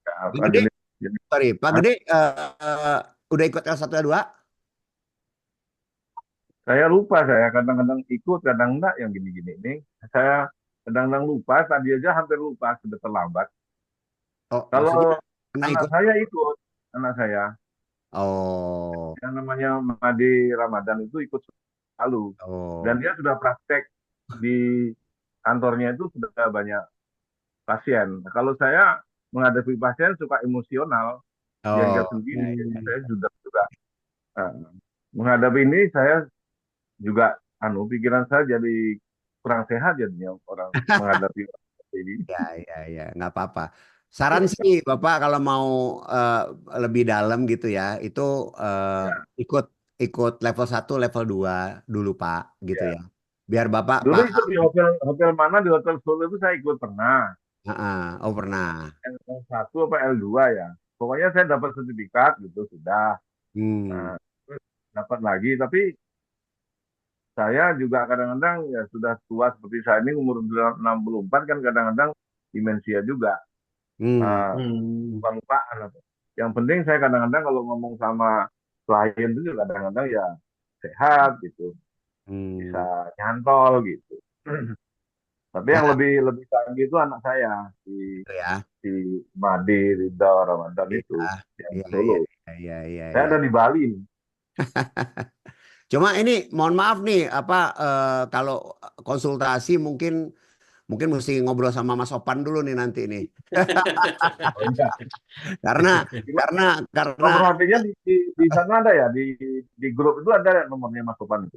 Apa Pak Gede, jenis sorry, Pak Gede udah ikut L1 L2? Saya lupa, saya kadang-kadang ikut, kadang enggak yang gini-gini ini. Saya kadang-kadang lupa, tadi aja hampir lupa, sudah terlambat. Oh, Kalau maksudnya pernah anak ikut? saya ikut, anak saya, Oh. yang namanya Made Ramadan itu ikut selalu. Dan dia sudah praktek di kantornya itu sudah banyak pasien. Nah, kalau saya menghadapi pasien suka emosional, jengkel sendiri. Jadi saya juga menghadapi ini saya juga pikiran saya jadi kurang sehat jadinya orang menghadapi ini. Ya, nggak apa-apa. Saran sih Bapak kalau mau lebih dalam gitu ya, itu ikut ikut level 1, level 2 dulu Pak, gitu Ya. ya. Biar Bapak Dulu itu paham. di hotel mana di hotel Solo itu saya ikut pernah. Oh pernah. L1 apa L2 ya. Pokoknya saya dapat sertifikat gitu sudah. Nah, terus dapat lagi tapi saya juga kadang-kadang ya sudah tua seperti saya ini umur 64 kan kadang-kadang demensia juga. Lupa-lupaan. Yang penting saya kadang-kadang kalau ngomong sama klien itu juga kadang-kadang ya sehat gitu. Bisa nyantol gitu. Tapi yang Ya, lebih canggih itu anak saya gitu ya. di Made Ridha Ramadan itu yang Iya, Solo. iya. Saya ada di Bali nih. Cuma ini mohon maaf nih, kalau konsultasi mungkin mesti ngobrol sama Mas Opan dulu nih nanti nih. Oh, iya. Karena karena karena Nomor HP-nya di sana ada ya di grup itu ada nomornya Mas Topan itu.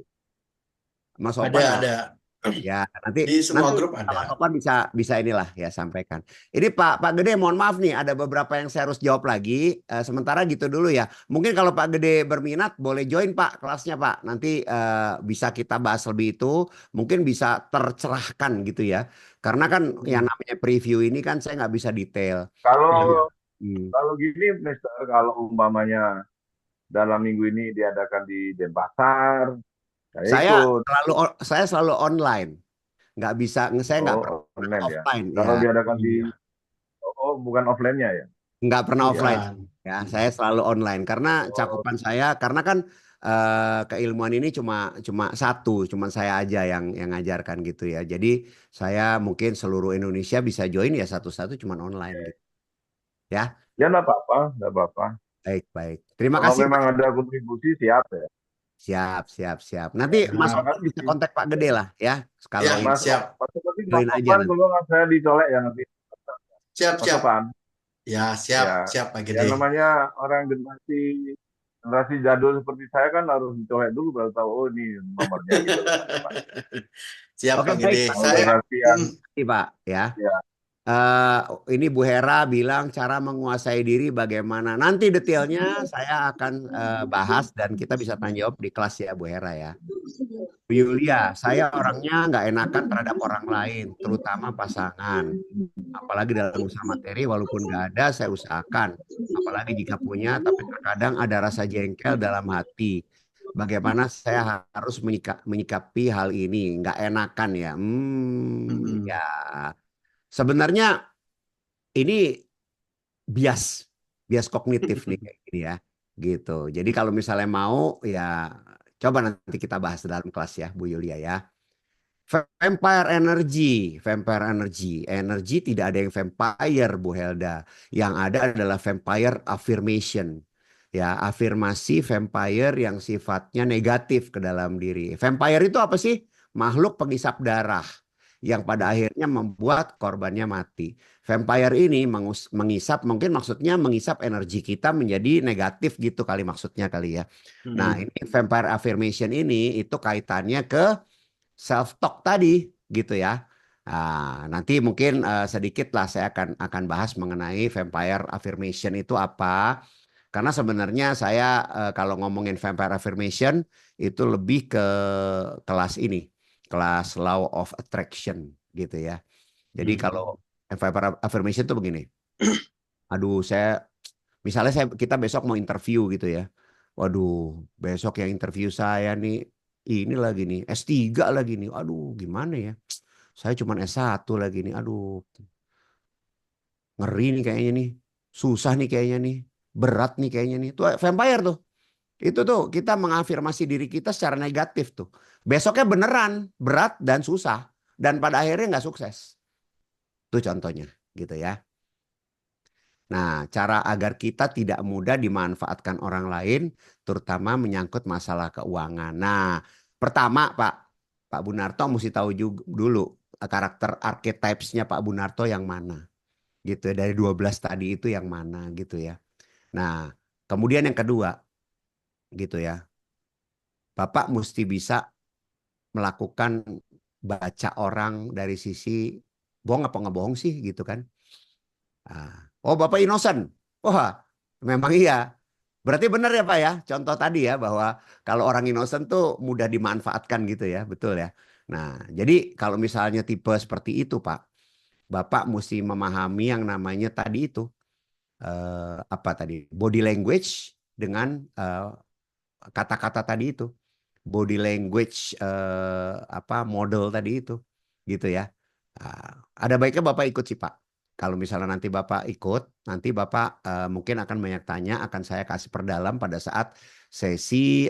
Mas Opan Ada. ya nanti Di semua grup Mas ada. Opan bisa inilah ya sampaikan. Ini Pak Gede mohon maaf nih ada beberapa yang saya harus jawab lagi. Sementara gitu dulu ya. Mungkin kalau Pak Gede berminat boleh join Pak kelasnya Pak. Nanti bisa kita bahas lebih itu. Mungkin bisa tercerahkan gitu ya. Karena kan yang namanya preview ini kan saya nggak bisa detail. Kalau Hmm. kalau gini, Mister, kalau umpamanya dalam minggu ini diadakan di Denpasar, saya ikut. Saya selalu online. Nggak bisa, saya nggak Oh, pernah online ya. offline ya. Kalau diadakan di Iya. bukan offline-nya ya. Nggak pernah offline Bukan. ya. Saya selalu online karena Oh, cakupan saya karena kan keilmuan ini cuma satu, cuma saya aja yang ngajarkan gitu ya. Jadi saya mungkin seluruh Indonesia bisa join ya satu-satu cuma online gitu. Ya, Ya nggak apa-apa, nggak apa-apa. baik baik. Terima Kalau kasih Pak. memang ada kontribusi siap ya. Siap. Nanti Mas Nah, Oman bisa kontak Pak Gede lah ya. Kalau ya, ini Mas, siap. nanti Mas join aja Oman nanti. kalau nggak saya dicolek ya nanti. Siap, Mas siap. Oman. Ya, siap, Ya, siap Pak yang Gede. namanya orang generasi jadul seperti saya kan harus dicolek dulu baru tahu oh ini nomornya gitu. Siap Oke Pak baik Gede. Pak. Kalau Saya generasi yang Ini Pak ya. ya, Ini Bu Hera bilang cara menguasai diri bagaimana. Nanti detailnya saya akan bahas dan kita bisa tanya jawab di kelas ya Bu Hera ya. Bu Yulia, saya orangnya nggak enakan terhadap orang lain, terutama pasangan. Apalagi dalam usaha materi, walaupun nggak ada, saya usahakan. Apalagi jika punya, tapi terkadang ada rasa jengkel dalam hati. Bagaimana saya harus menyikapi hal ini? Nggak enakan ya. Ya. Sebenarnya ini bias, bias kognitif nih kayak gini ya. Gitu. Jadi kalau misalnya mau, ya coba nanti kita bahas dalam kelas ya, Bu Yulia ya. Vampire energy tidak ada yang vampire Bu Helda. Yang ada adalah vampire affirmation. Ya, afirmasi vampire yang sifatnya negatif ke dalam diri. Vampire itu apa sih? Makhluk pengisap darah yang pada akhirnya membuat korbannya mati. Vampire ini mengisap, mungkin maksudnya mengisap energi kita menjadi negatif gitu kali maksudnya kali ya. Nah, ini vampire affirmation ini itu kaitannya ke self talk tadi gitu ya. Nah, nanti mungkin sedikit lah saya akan bahas mengenai vampire affirmation itu apa. Karena sebenarnya saya kalau ngomongin vampire affirmation itu lebih ke kelas ini, kelas law of attraction gitu ya. Jadi kalau vampire affirmation itu begini. Aduh, misalnya kita besok mau interview gitu ya. Waduh, besok yang interview saya nih ini lagi nih S3 lagi nih. Aduh, gimana ya? Saya cuma S1 lagi nih. Aduh, ngeri nih kayaknya nih. Susah nih kayaknya nih. Berat nih kayaknya nih. Tuh vampire tuh. Itu tuh kita mengafirmasi diri kita secara negatif tuh. Besoknya beneran berat dan susah dan pada akhirnya nggak sukses. Itu contohnya gitu ya. Nah, cara agar kita tidak mudah dimanfaatkan orang lain, terutama menyangkut masalah keuangan. Nah, pertama Pak Bunarto mesti tahu juga dulu karakter archetypes-nya Pak Bunarto yang mana. Gitu ya, dari 12 tadi itu yang mana gitu ya. Nah, kemudian yang kedua gitu ya. Bapak mesti bisa melakukan baca orang dari sisi bohong apa nggak bohong sih gitu kan. Oh, Bapak innocent. Wah, memang iya. Berarti benar ya Pak ya, contoh tadi ya bahwa kalau orang innocent tuh mudah dimanfaatkan gitu ya, betul ya. Nah, jadi kalau misalnya tipe seperti itu Pak, Bapak mesti memahami yang namanya tadi itu apa tadi body language dengan kata-kata tadi itu, body language apa model tadi itu, gitu ya. Ada baiknya Bapak ikut sih Pak. Kalau misalnya nanti Bapak ikut, nanti Bapak mungkin akan banyak tanya, akan saya kasih perdalam pada saat sesi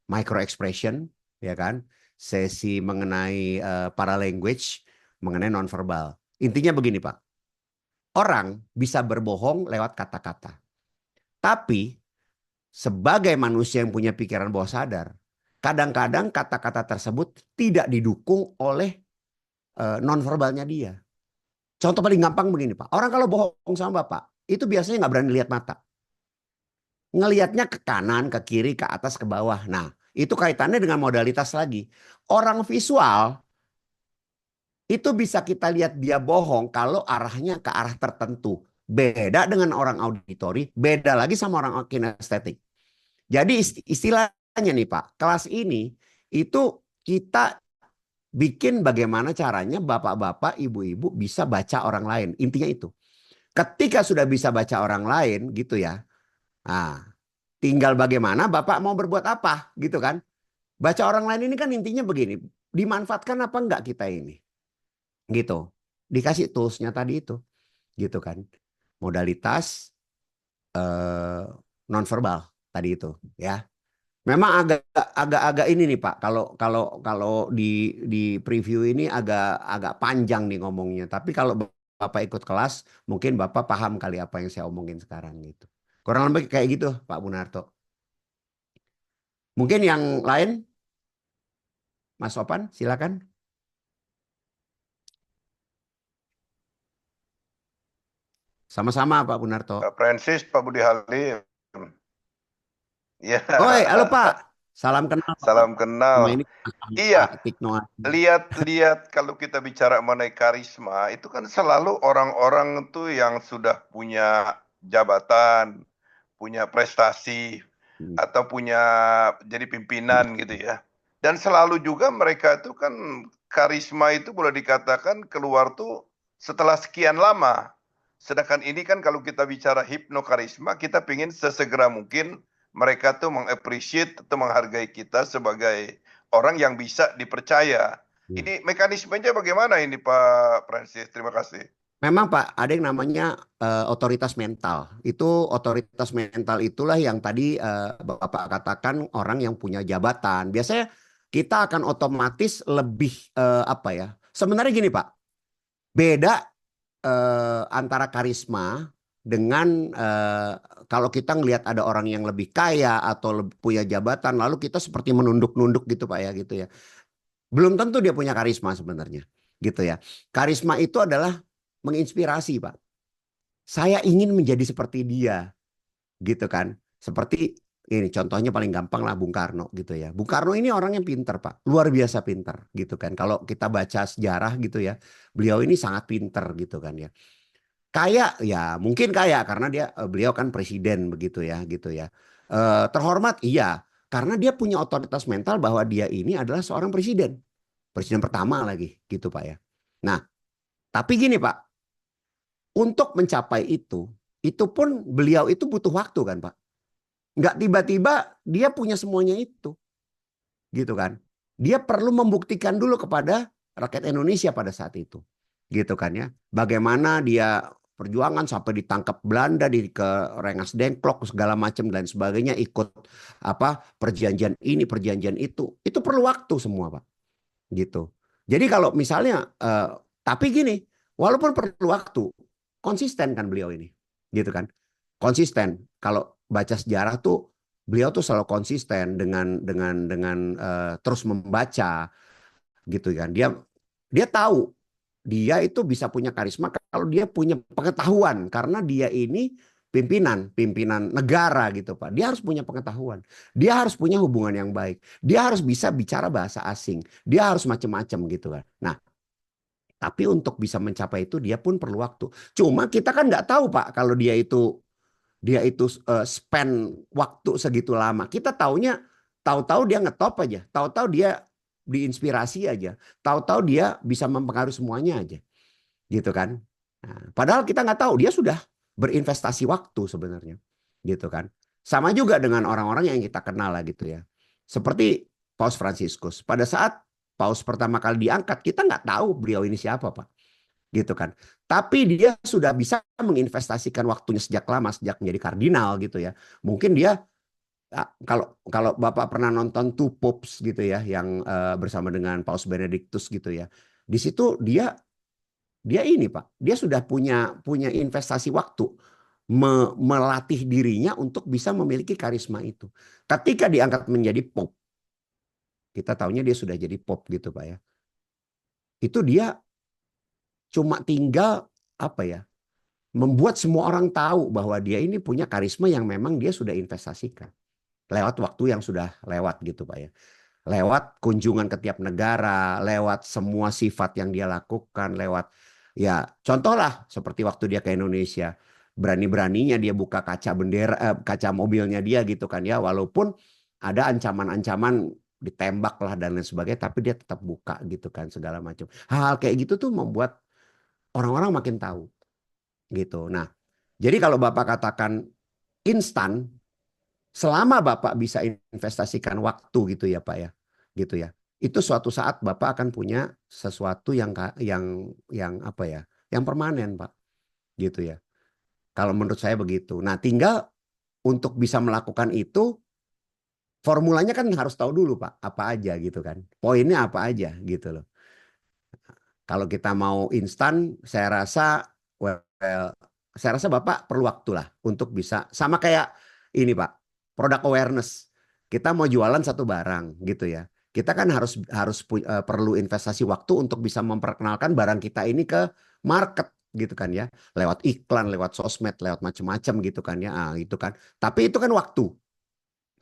micro expression, ya kan? Sesi mengenai para language, mengenai nonverbal. Intinya begini Pak, orang bisa berbohong lewat kata-kata. Tapi sebagai manusia yang punya pikiran bawah sadar, kadang-kadang kata-kata tersebut tidak didukung oleh nonverbalnya dia. Contoh paling gampang begini Pak. Orang kalau bohong sama Bapak, itu biasanya nggak berani lihat mata. Ngelihatnya ke kanan, ke kiri, ke atas, ke bawah. Nah, itu kaitannya dengan modalitas lagi. Orang visual, itu bisa kita lihat dia bohong kalau arahnya ke arah tertentu. Beda dengan orang auditori, beda lagi sama orang kinestetik. Jadi istilahnya nih Pak, kelas ini itu kita bikin bagaimana caranya bapak-bapak, ibu-ibu bisa baca orang lain. Intinya itu. Ketika sudah bisa baca orang lain gitu ya. Nah, tinggal bagaimana bapak mau berbuat apa gitu kan. Baca orang lain ini kan intinya begini. Dimanfaatkan apa enggak kita ini. Gitu. Dikasih toolsnya tadi itu. Gitu kan. Modalitas nonverbal tadi itu ya. Memang agak ini nih Pak. Kalau di preview ini agak panjang nih ngomongnya. Tapi kalau Bapak ikut kelas, mungkin Bapak paham kali apa yang saya omongin sekarang gitu. Kurang lebih kayak gitu Pak Munarto. Mungkin yang lain, Mas Opan, silakan. Sama-sama Pak Munarto. Pak Francis, Pak Budi Halim. Ya, Oi, halo Pak. Salam kenal Pak. salam Sama kenal. ini Iya, Pak Tikno. lihat kalau kita bicara mengenai karisma, itu kan selalu orang-orang tuh yang sudah punya jabatan, punya prestasi, atau punya jadi pimpinan gitu ya. Dan selalu juga mereka itu kan karisma itu boleh dikatakan keluar tuh setelah sekian lama. Sedangkan ini kan kalau kita bicara hipnokarisma, kita ingin sesegera mungkin mereka tuh mengappreciate atau menghargai kita sebagai orang yang bisa dipercaya. Ini mekanismenya bagaimana ini Pak Francis? Terima kasih. Memang Pak, ada yang namanya otoritas mental. Itu otoritas mental itulah yang tadi Bapak katakan orang yang punya jabatan. Biasanya kita akan otomatis lebih apa ya? Sebenarnya gini Pak, beda antara karisma dengan kalau kita ngelihat ada orang yang lebih kaya atau punya jabatan, lalu kita seperti menunduk-nunduk gitu Pak ya, gitu ya. Belum tentu dia punya karisma sebenarnya, gitu ya. Karisma itu adalah menginspirasi Pak. Saya ingin menjadi seperti dia, gitu kan. Seperti ini contohnya paling gampang lah Bung Karno gitu ya. Bung Karno ini orang yang pinter Pak, luar biasa pinter gitu kan. Kalau kita baca sejarah gitu ya, beliau ini sangat pinter gitu kan ya. Kaya ya mungkin kaya karena beliau kan presiden begitu ya gitu ya. Terhormat iya karena dia punya otoritas mental bahwa dia ini adalah seorang presiden. Presiden pertama lagi gitu Pak ya. Nah, tapi gini Pak, untuk mencapai itu pun beliau itu butuh waktu kan Pak. Nggak tiba-tiba dia punya semuanya itu. Gitu kan. Dia perlu membuktikan dulu kepada rakyat Indonesia pada saat itu. Gitu kan ya. Bagaimana dia perjuangan sampai ditangkap Belanda ke Rengas Dengklok segala macam dan sebagainya, ikut apa perjanjian ini perjanjian itu perlu waktu semua Pak. Gitu. Jadi kalau misalnya tapi gini, walaupun perlu waktu, konsisten kan beliau ini. Gitu kan. Konsisten. Kalau baca sejarah tuh beliau tuh selalu konsisten dengan terus membaca gitu kan. Dia tahu dia itu bisa punya karisma kalau dia punya pengetahuan karena dia ini pimpinan negara gitu Pak. Dia harus punya pengetahuan. Dia harus punya hubungan yang baik. Dia harus bisa bicara bahasa asing. Dia harus macam-macam gitu kan. Nah, tapi untuk bisa mencapai itu dia pun perlu waktu. Cuma kita kan nggak tahu Pak kalau dia itu spend waktu segitu lama. Kita tahu-tahu dia ngetop aja, tahu-tahu dia diinspirasi aja, tahu-tahu dia bisa mempengaruhi semuanya aja, gitu kan? Nah, padahal kita nggak tahu dia sudah berinvestasi waktu sebenarnya, gitu kan? Sama juga dengan orang-orang yang kita kenal lah gitu ya, seperti Paus Fransiskus. Pada saat Paus pertama kali diangkat, kita nggak tahu beliau ini siapa Pak. Gitu kan. Tapi dia sudah bisa menginvestasikan waktunya sejak lama, sejak menjadi kardinal gitu ya. Mungkin dia kalau Bapak pernah nonton Two Popes gitu ya, yang bersama dengan Paus Benedictus gitu ya. Di situ dia ini Pak, dia sudah punya investasi waktu melatih dirinya untuk bisa memiliki karisma itu. Ketika diangkat menjadi Pope, kita tahunya dia sudah jadi Pope gitu Pak ya. Itu dia cuma tinggal apa ya, membuat semua orang tahu bahwa dia ini punya karisma yang memang dia sudah investasikan lewat waktu yang sudah lewat gitu Pak ya, lewat kunjungan ke tiap negara, lewat semua sifat yang dia lakukan, lewat ya contoh lah seperti waktu dia ke Indonesia, berani-beraninya dia buka kaca bendera kaca mobilnya dia gitu kan ya, walaupun ada ancaman-ancaman ditembak lah dan lain sebagainya, tapi dia tetap buka gitu kan segala macam. Hal kayak gitu tuh membuat orang-orang makin tahu gitu. Nah, jadi kalau Bapak katakan instan, selama Bapak bisa investasikan waktu gitu ya Pak ya, gitu ya. Itu suatu saat Bapak akan punya sesuatu yang apa ya, yang permanen Pak, gitu ya. Kalau menurut saya begitu. Nah, tinggal untuk bisa melakukan itu formulanya kan harus tahu dulu Pak, apa aja gitu kan. Poinnya apa aja gitu loh. Kalau kita mau instan, saya rasa Bapak perlu waktu lah untuk bisa sama kayak ini Pak, product awareness. Kita mau jualan satu barang gitu ya. Kita kan perlu investasi waktu untuk bisa memperkenalkan barang kita ini ke market gitu kan ya. Lewat iklan, lewat sosmed, lewat macam-macam gitu kan ya. Ah, gitu kan. Tapi itu kan waktu.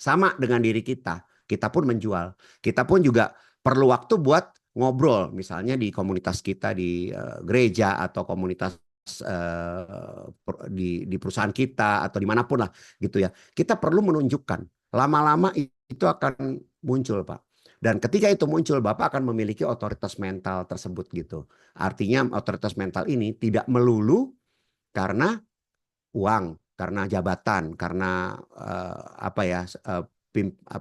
Sama dengan diri kita. Kita pun menjual. Kita pun juga perlu waktu buat ngobrol, misalnya di komunitas kita di gereja atau komunitas di perusahaan kita atau dimanapun lah gitu ya. Kita perlu menunjukkan. Lama-lama itu akan muncul Pak. Dan ketika itu muncul, Bapak akan memiliki otoritas mental tersebut gitu. Artinya otoritas mental ini tidak melulu karena uang, karena jabatan, karena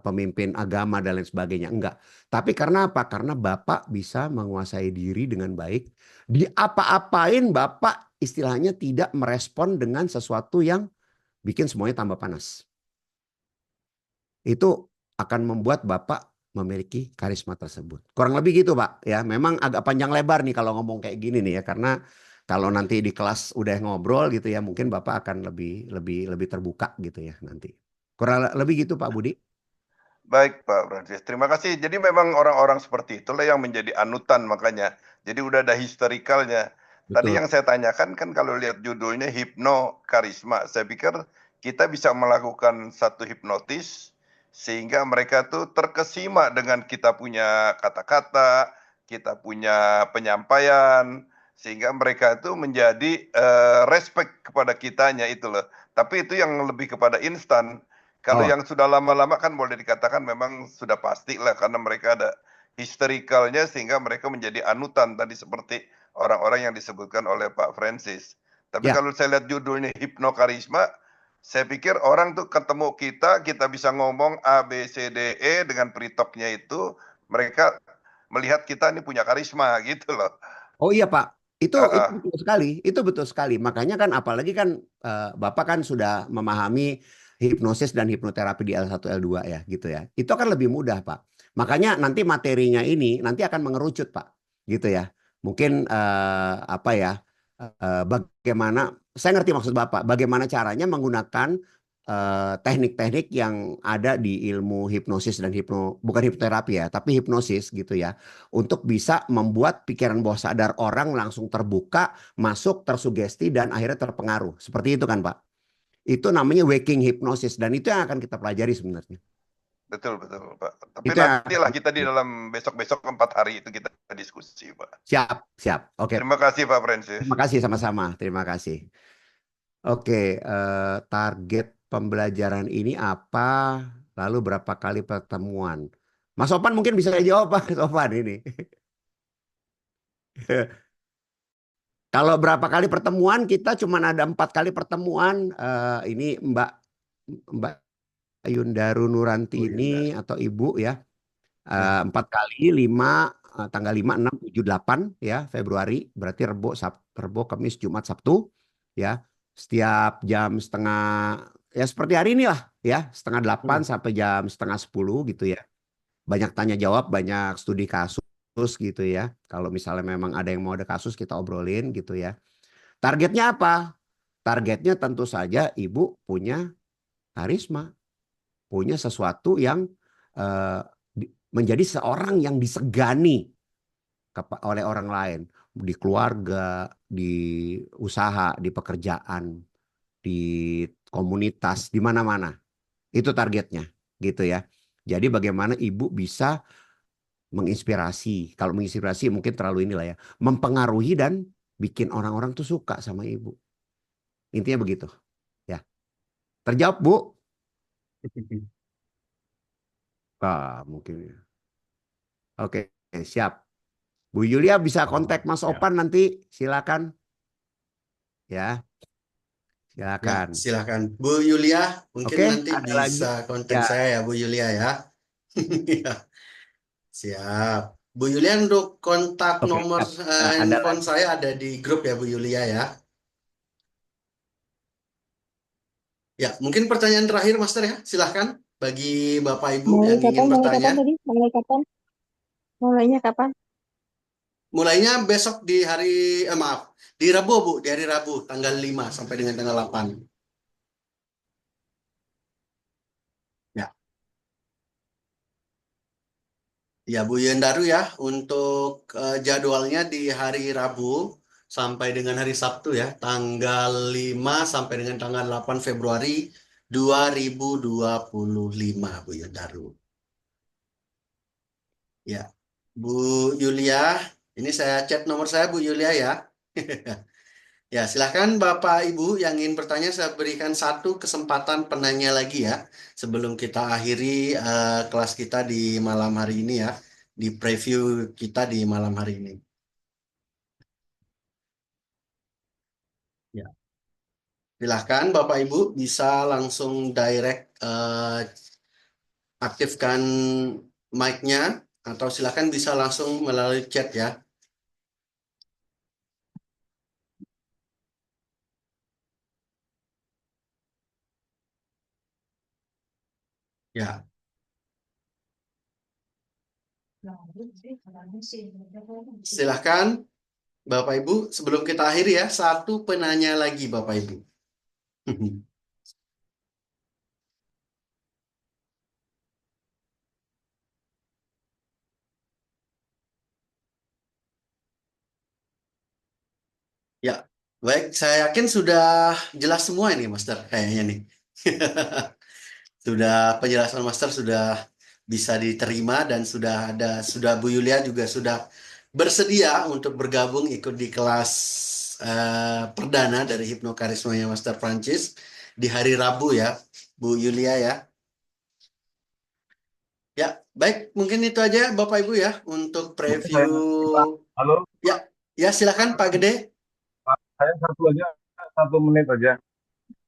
pemimpin agama dan lain sebagainya. Enggak. Tapi karena apa? Karena Bapak bisa menguasai diri dengan baik. Di apa-apain Bapak istilahnya tidak merespon dengan sesuatu yang bikin semuanya tambah panas. Itu akan membuat Bapak memiliki karisma tersebut. Kurang lebih gitu Pak. Ya, memang agak panjang lebar nih kalau ngomong kayak gini nih ya, karena kalau nanti di kelas udah ngobrol gitu ya, mungkin Bapak akan lebih terbuka gitu ya nanti. Kurang lebih gitu Pak Budi. Baik Pak Francis, terima kasih. Jadi memang orang-orang seperti itulah yang menjadi anutan makanya. Jadi udah ada historikalnya. Tadi Betul. yang saya tanyakan kan kalau lihat judulnya hipno karisma, saya pikir kita bisa melakukan satu hipnotis sehingga mereka tuh terkesima dengan kita punya kata-kata, kita punya penyampaian, sehingga mereka itu menjadi respect kepada kitanya itu loh. Tapi itu yang lebih kepada instan. Kalau Oh, yang sudah lama-lama kan boleh dikatakan memang sudah pasti lah karena mereka ada historicalnya sehingga mereka menjadi anutan tadi seperti orang-orang yang disebutkan oleh Pak Francis. Tapi ya. kalau saya lihat judulnya hipnokarisma, saya pikir orang tuh ketemu kita bisa ngomong A, B, C, D, E dengan peritoknya itu, mereka melihat kita ini punya karisma gitu loh. Oh iya Pak, itu Heeh. betul sekali, itu betul sekali. Makanya kan apalagi kan Bapak kan sudah memahami hipnosis dan hipnoterapi di L1 L2 ya gitu ya. Itu akan lebih mudah Pak. Makanya nanti materinya ini nanti akan mengerucut Pak, gitu ya. Mungkin bagaimana saya ngerti maksud Bapak, bagaimana caranya menggunakan teknik-teknik yang ada di ilmu hipnosis dan bukan hipnoterapi ya, tapi hipnosis gitu ya, untuk bisa membuat pikiran bawah sadar orang langsung terbuka, masuk, tersugesti, dan akhirnya terpengaruh. Seperti itu kan Pak? Itu namanya waking hypnosis, dan itu yang akan kita pelajari sebenarnya. Betul, betul Pak. Tapi Itu yang nantilah kita di dalam besok-besok 4 hari itu kita diskusi Pak. siap. Oke, Terima kasih Pak Francis. terima kasih sama-sama. Terima kasih. Oke, target pembelajaran ini apa? Lalu berapa kali pertemuan? Mas Opan mungkin bisa jawab Pak Opan ini. Kalau berapa kali pertemuan, kita cuma ada 4 kali pertemuan. Ini Mbak Yundaru Nuranti ini atau Ibu ya. 4 kali, 5, tanggal 5, 6, 7, 8 ya Februari. Berarti Rebo, Kamis, Jumat, Sabtu ya. Setiap jam setengah, ya seperti hari ini lah ya. Setengah 8 sampai jam setengah 10 gitu ya. Banyak tanya jawab, banyak studi kasus gitu ya. Kalau misalnya memang ada yang mau ada kasus kita obrolin gitu ya. Targetnya apa? Targetnya tentu saja Ibu punya karisma, punya sesuatu yang menjadi seorang yang disegani oleh orang lain di keluarga, di usaha, di pekerjaan, di komunitas, di mana-mana. Itu targetnya, gitu ya. Jadi bagaimana Ibu bisa menginspirasi, kalau menginspirasi mungkin terlalu inilah ya, mempengaruhi dan bikin orang-orang tuh suka sama Ibu. Intinya begitu, ya. Terjawab, Bu? Mungkin. Oke, siap. Bu Yulia bisa kontak Mas Opan nanti, silakan. Ya, Ya, silakan. silakan. Bu Yulia, mungkin Oke, nanti ada lagi? bisa kontak Ya, saya ya Bu Yulia ya. Ya, siap. Bu Yulia untuk kontak oke. nomor Ada handphone lagi? saya ada di grup ya Bu Yulia ya. Ya, mungkin pertanyaan terakhir Master ya, silahkan. bagi Bapak Ibu Mulai yang ingin kapan? Mulai bertanya. kapan tadi? Mulai kapan? Mulainya kapan? Mulainya besok di hari, maaf, di Rabu Bu, di hari Rabu, tanggal 5 sampai dengan tanggal 8. Ya, ya Bu Yendaru ya, untuk jadwalnya di hari Rabu sampai dengan hari Sabtu ya, tanggal 5 sampai dengan tanggal 8 Februari 2025 Bu Yendaru. Ya, Bu Yulia, ini saya chat nomor saya Bu Yulia ya. Ya, silahkan Bapak Ibu yang ingin bertanya, saya berikan satu kesempatan penanya lagi ya. Sebelum kita akhiri kelas kita di malam hari ini ya. Di preview kita di malam hari ini. Ya. Silahkan Bapak Ibu bisa langsung direct aktifkan mic-nya. Atau silahkan bisa langsung melalui chat ya. Ya, silahkan Bapak Ibu, sebelum kita akhiri ya, satu penanya lagi Bapak Ibu. Ya, baik, saya yakin sudah jelas semua ini Master, kayaknya nih. Sudah penjelasan Master sudah bisa diterima dan sudah Bu Yulia juga sudah bersedia untuk bergabung ikut di kelas perdana dari hipnokarismanya Master Francis di hari Rabu ya, Bu Yulia ya. Ya, baik, mungkin itu aja Bapak Ibu ya untuk preview. Halo, Ya, ya silakan Pak Gede. saya satu aja, 1 menit aja.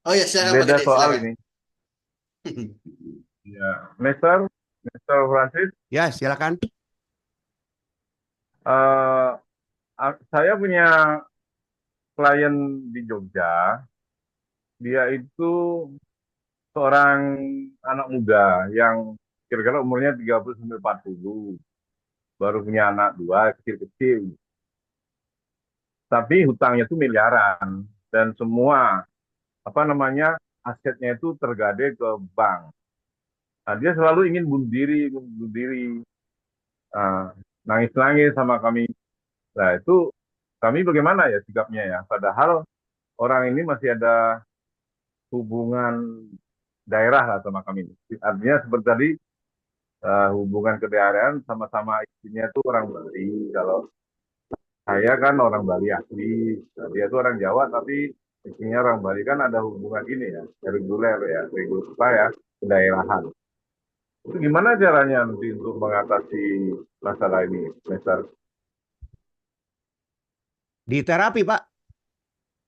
Oh ya, silakan Pak Beda Gede, soal silakan. ini. Ya, Mr. Francis, Ya, silakan. eh, saya punya klien di Jogja. Dia itu seorang anak muda yang kira-kira umurnya 30 sampai 40, baru punya anak 2 kecil-kecil. Tapi hutangnya itu miliaran dan semua asetnya itu tergade ke bank. Nah, dia selalu ingin bunuh diri, nangis-nangis sama kami. Nah, itu kami bagaimana ya sikapnya ya? Padahal orang ini masih ada hubungan daerah lah sama kami. Artinya seperti tadi, hubungan kedaerahan, sama-sama istrinya itu orang Bali. Kalau saya kan orang Bali asli, nah, dia itu orang Jawa tapi istrinya orang Bali, kan ada hubungan ini ya, reguler ya, kedaerahan. Itu gimana caranya nanti untuk mengatasi masalah ini, Mister? Di terapi, Pak.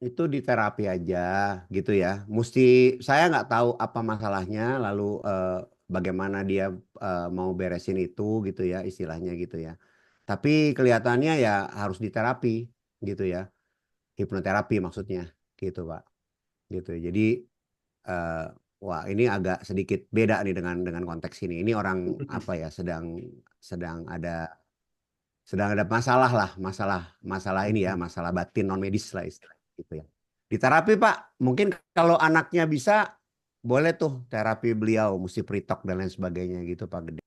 Itu di terapi aja gitu ya. Mesti saya nggak tahu apa masalahnya, lalu bagaimana dia mau beresin itu gitu ya, istilahnya gitu ya. Tapi kelihatannya ya harus diterapi gitu ya. Hipnoterapi maksudnya gitu, Pak. Gitu. Jadi eh, wah, ini agak sedikit beda nih dengan konteks ini. Ini orang apa ya, sedang ada masalah lah, masalah ini ya, masalah batin non medis lah istilahnya gitu ya. Di terapi Pak, mungkin kalau anaknya bisa boleh tuh terapi beliau, mesti pritok dan lain sebagainya gitu Pak Gede.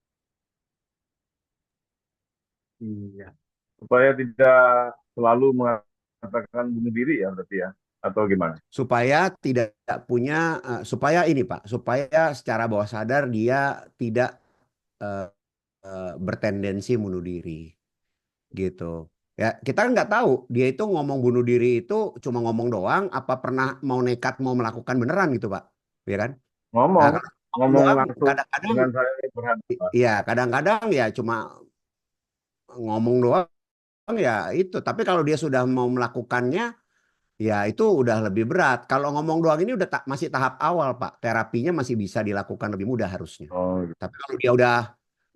Iya. Supaya tidak selalu mengatakan bunuh diri ya berarti ya, atau gimana? Supaya tidak punya, supaya ini Pak, supaya secara bawah sadar dia tidak eh, bertendensi bunuh diri gitu. Ya, kita kan nggak tahu dia itu ngomong bunuh diri itu cuma ngomong doang, apa pernah mau nekat mau melakukan beneran gitu, Pak. Ya kan? Nah, Ngomong, kalau ngomong ngomong doang langsung kadang-kadang dengan saya berhadapan. ya kadang-kadang ya cuma ngomong doang ya itu. Tapi kalau dia sudah mau melakukannya ya itu udah lebih berat. Kalau ngomong doang ini udah masih tahap awal, Pak. Terapinya masih bisa dilakukan lebih mudah harusnya. Oh, gitu. Tapi kalau dia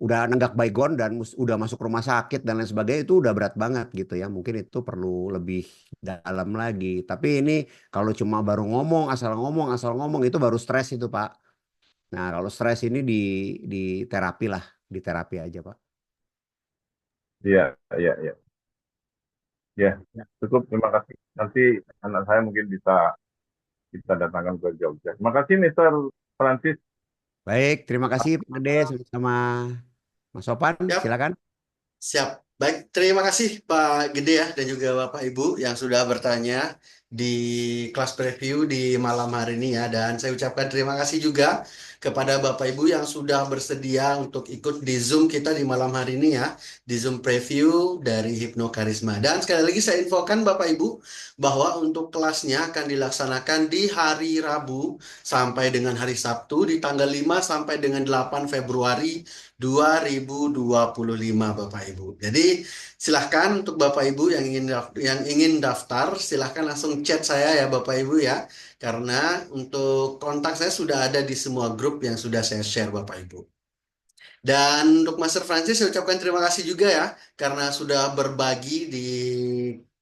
udah nenggak baygon dan udah masuk rumah sakit dan lain sebagainya itu udah berat banget gitu ya. Mungkin itu perlu lebih dalam lagi. Tapi ini kalau cuma baru ngomong asal ngomong itu baru stres itu Pak. Nah, kalau stres ini di terapi lah, di terapi aja, Pak. Iya, iya, iya. Ya, cukup. Terima kasih. Nanti anak saya mungkin bisa kita datangkan ke Jogja. Terima kasih, Mr. Francis. Baik, terima kasih Pak Gede sama Mas Sopan, Yap. silakan. Siap. Baik, terima kasih Pak Gede ya dan juga Bapak Ibu yang sudah bertanya di kelas preview di malam hari ini ya. Dan saya ucapkan terima kasih juga kepada Bapak Ibu yang sudah bersedia untuk ikut di Zoom kita di malam hari ini ya. Di Zoom preview dari Hipnokarisma. Dan sekali lagi saya infokan Bapak Ibu bahwa untuk kelasnya akan dilaksanakan di hari Rabu sampai dengan hari Sabtu di tanggal 5 sampai dengan 8 Februari 2025 Bapak Ibu. Jadi silahkan untuk Bapak Ibu yang ingin daftar silahkan langsung chat saya ya Bapak Ibu ya. Karena untuk kontak saya sudah ada di semua grup yang sudah saya share Bapak Ibu. Dan untuk Master Francis saya ucapkan terima kasih juga ya karena sudah berbagi di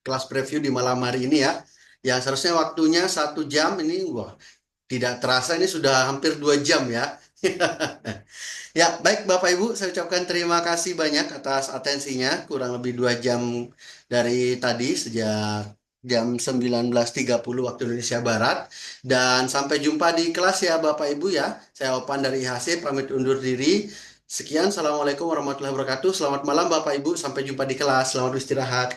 kelas preview di malam hari ini ya. Yang seharusnya waktunya 1 jam ini wah tidak terasa ini sudah hampir 2 jam ya. Ya, baik Bapak Ibu, saya ucapkan terima kasih banyak atas atensinya. Kurang lebih 2 jam dari tadi sejak jam 19.30 waktu Indonesia Barat. Dan sampai jumpa di kelas ya Bapak Ibu ya. Saya Opan dari IHC, pamit undur diri. Sekian, Assalamualaikum warahmatullahi wabarakatuh. Selamat malam Bapak Ibu, sampai jumpa di kelas. Selamat beristirahat.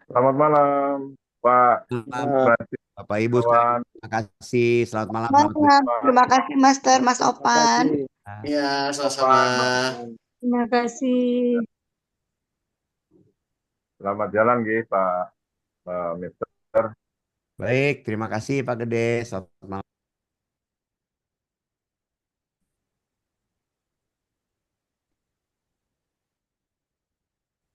Selamat malam, Pak Malam, Francis, Bapak Ibu sekalian, kawan. terima kasih. Selamat malam. Malam. Selamat Terima kasih Master, Mas Opan. beristirahat. Ya, sama-sama. Terima kasih. Selamat jalan, Pak Mister. Baik, terima kasih Pak Gede. Selamat malam.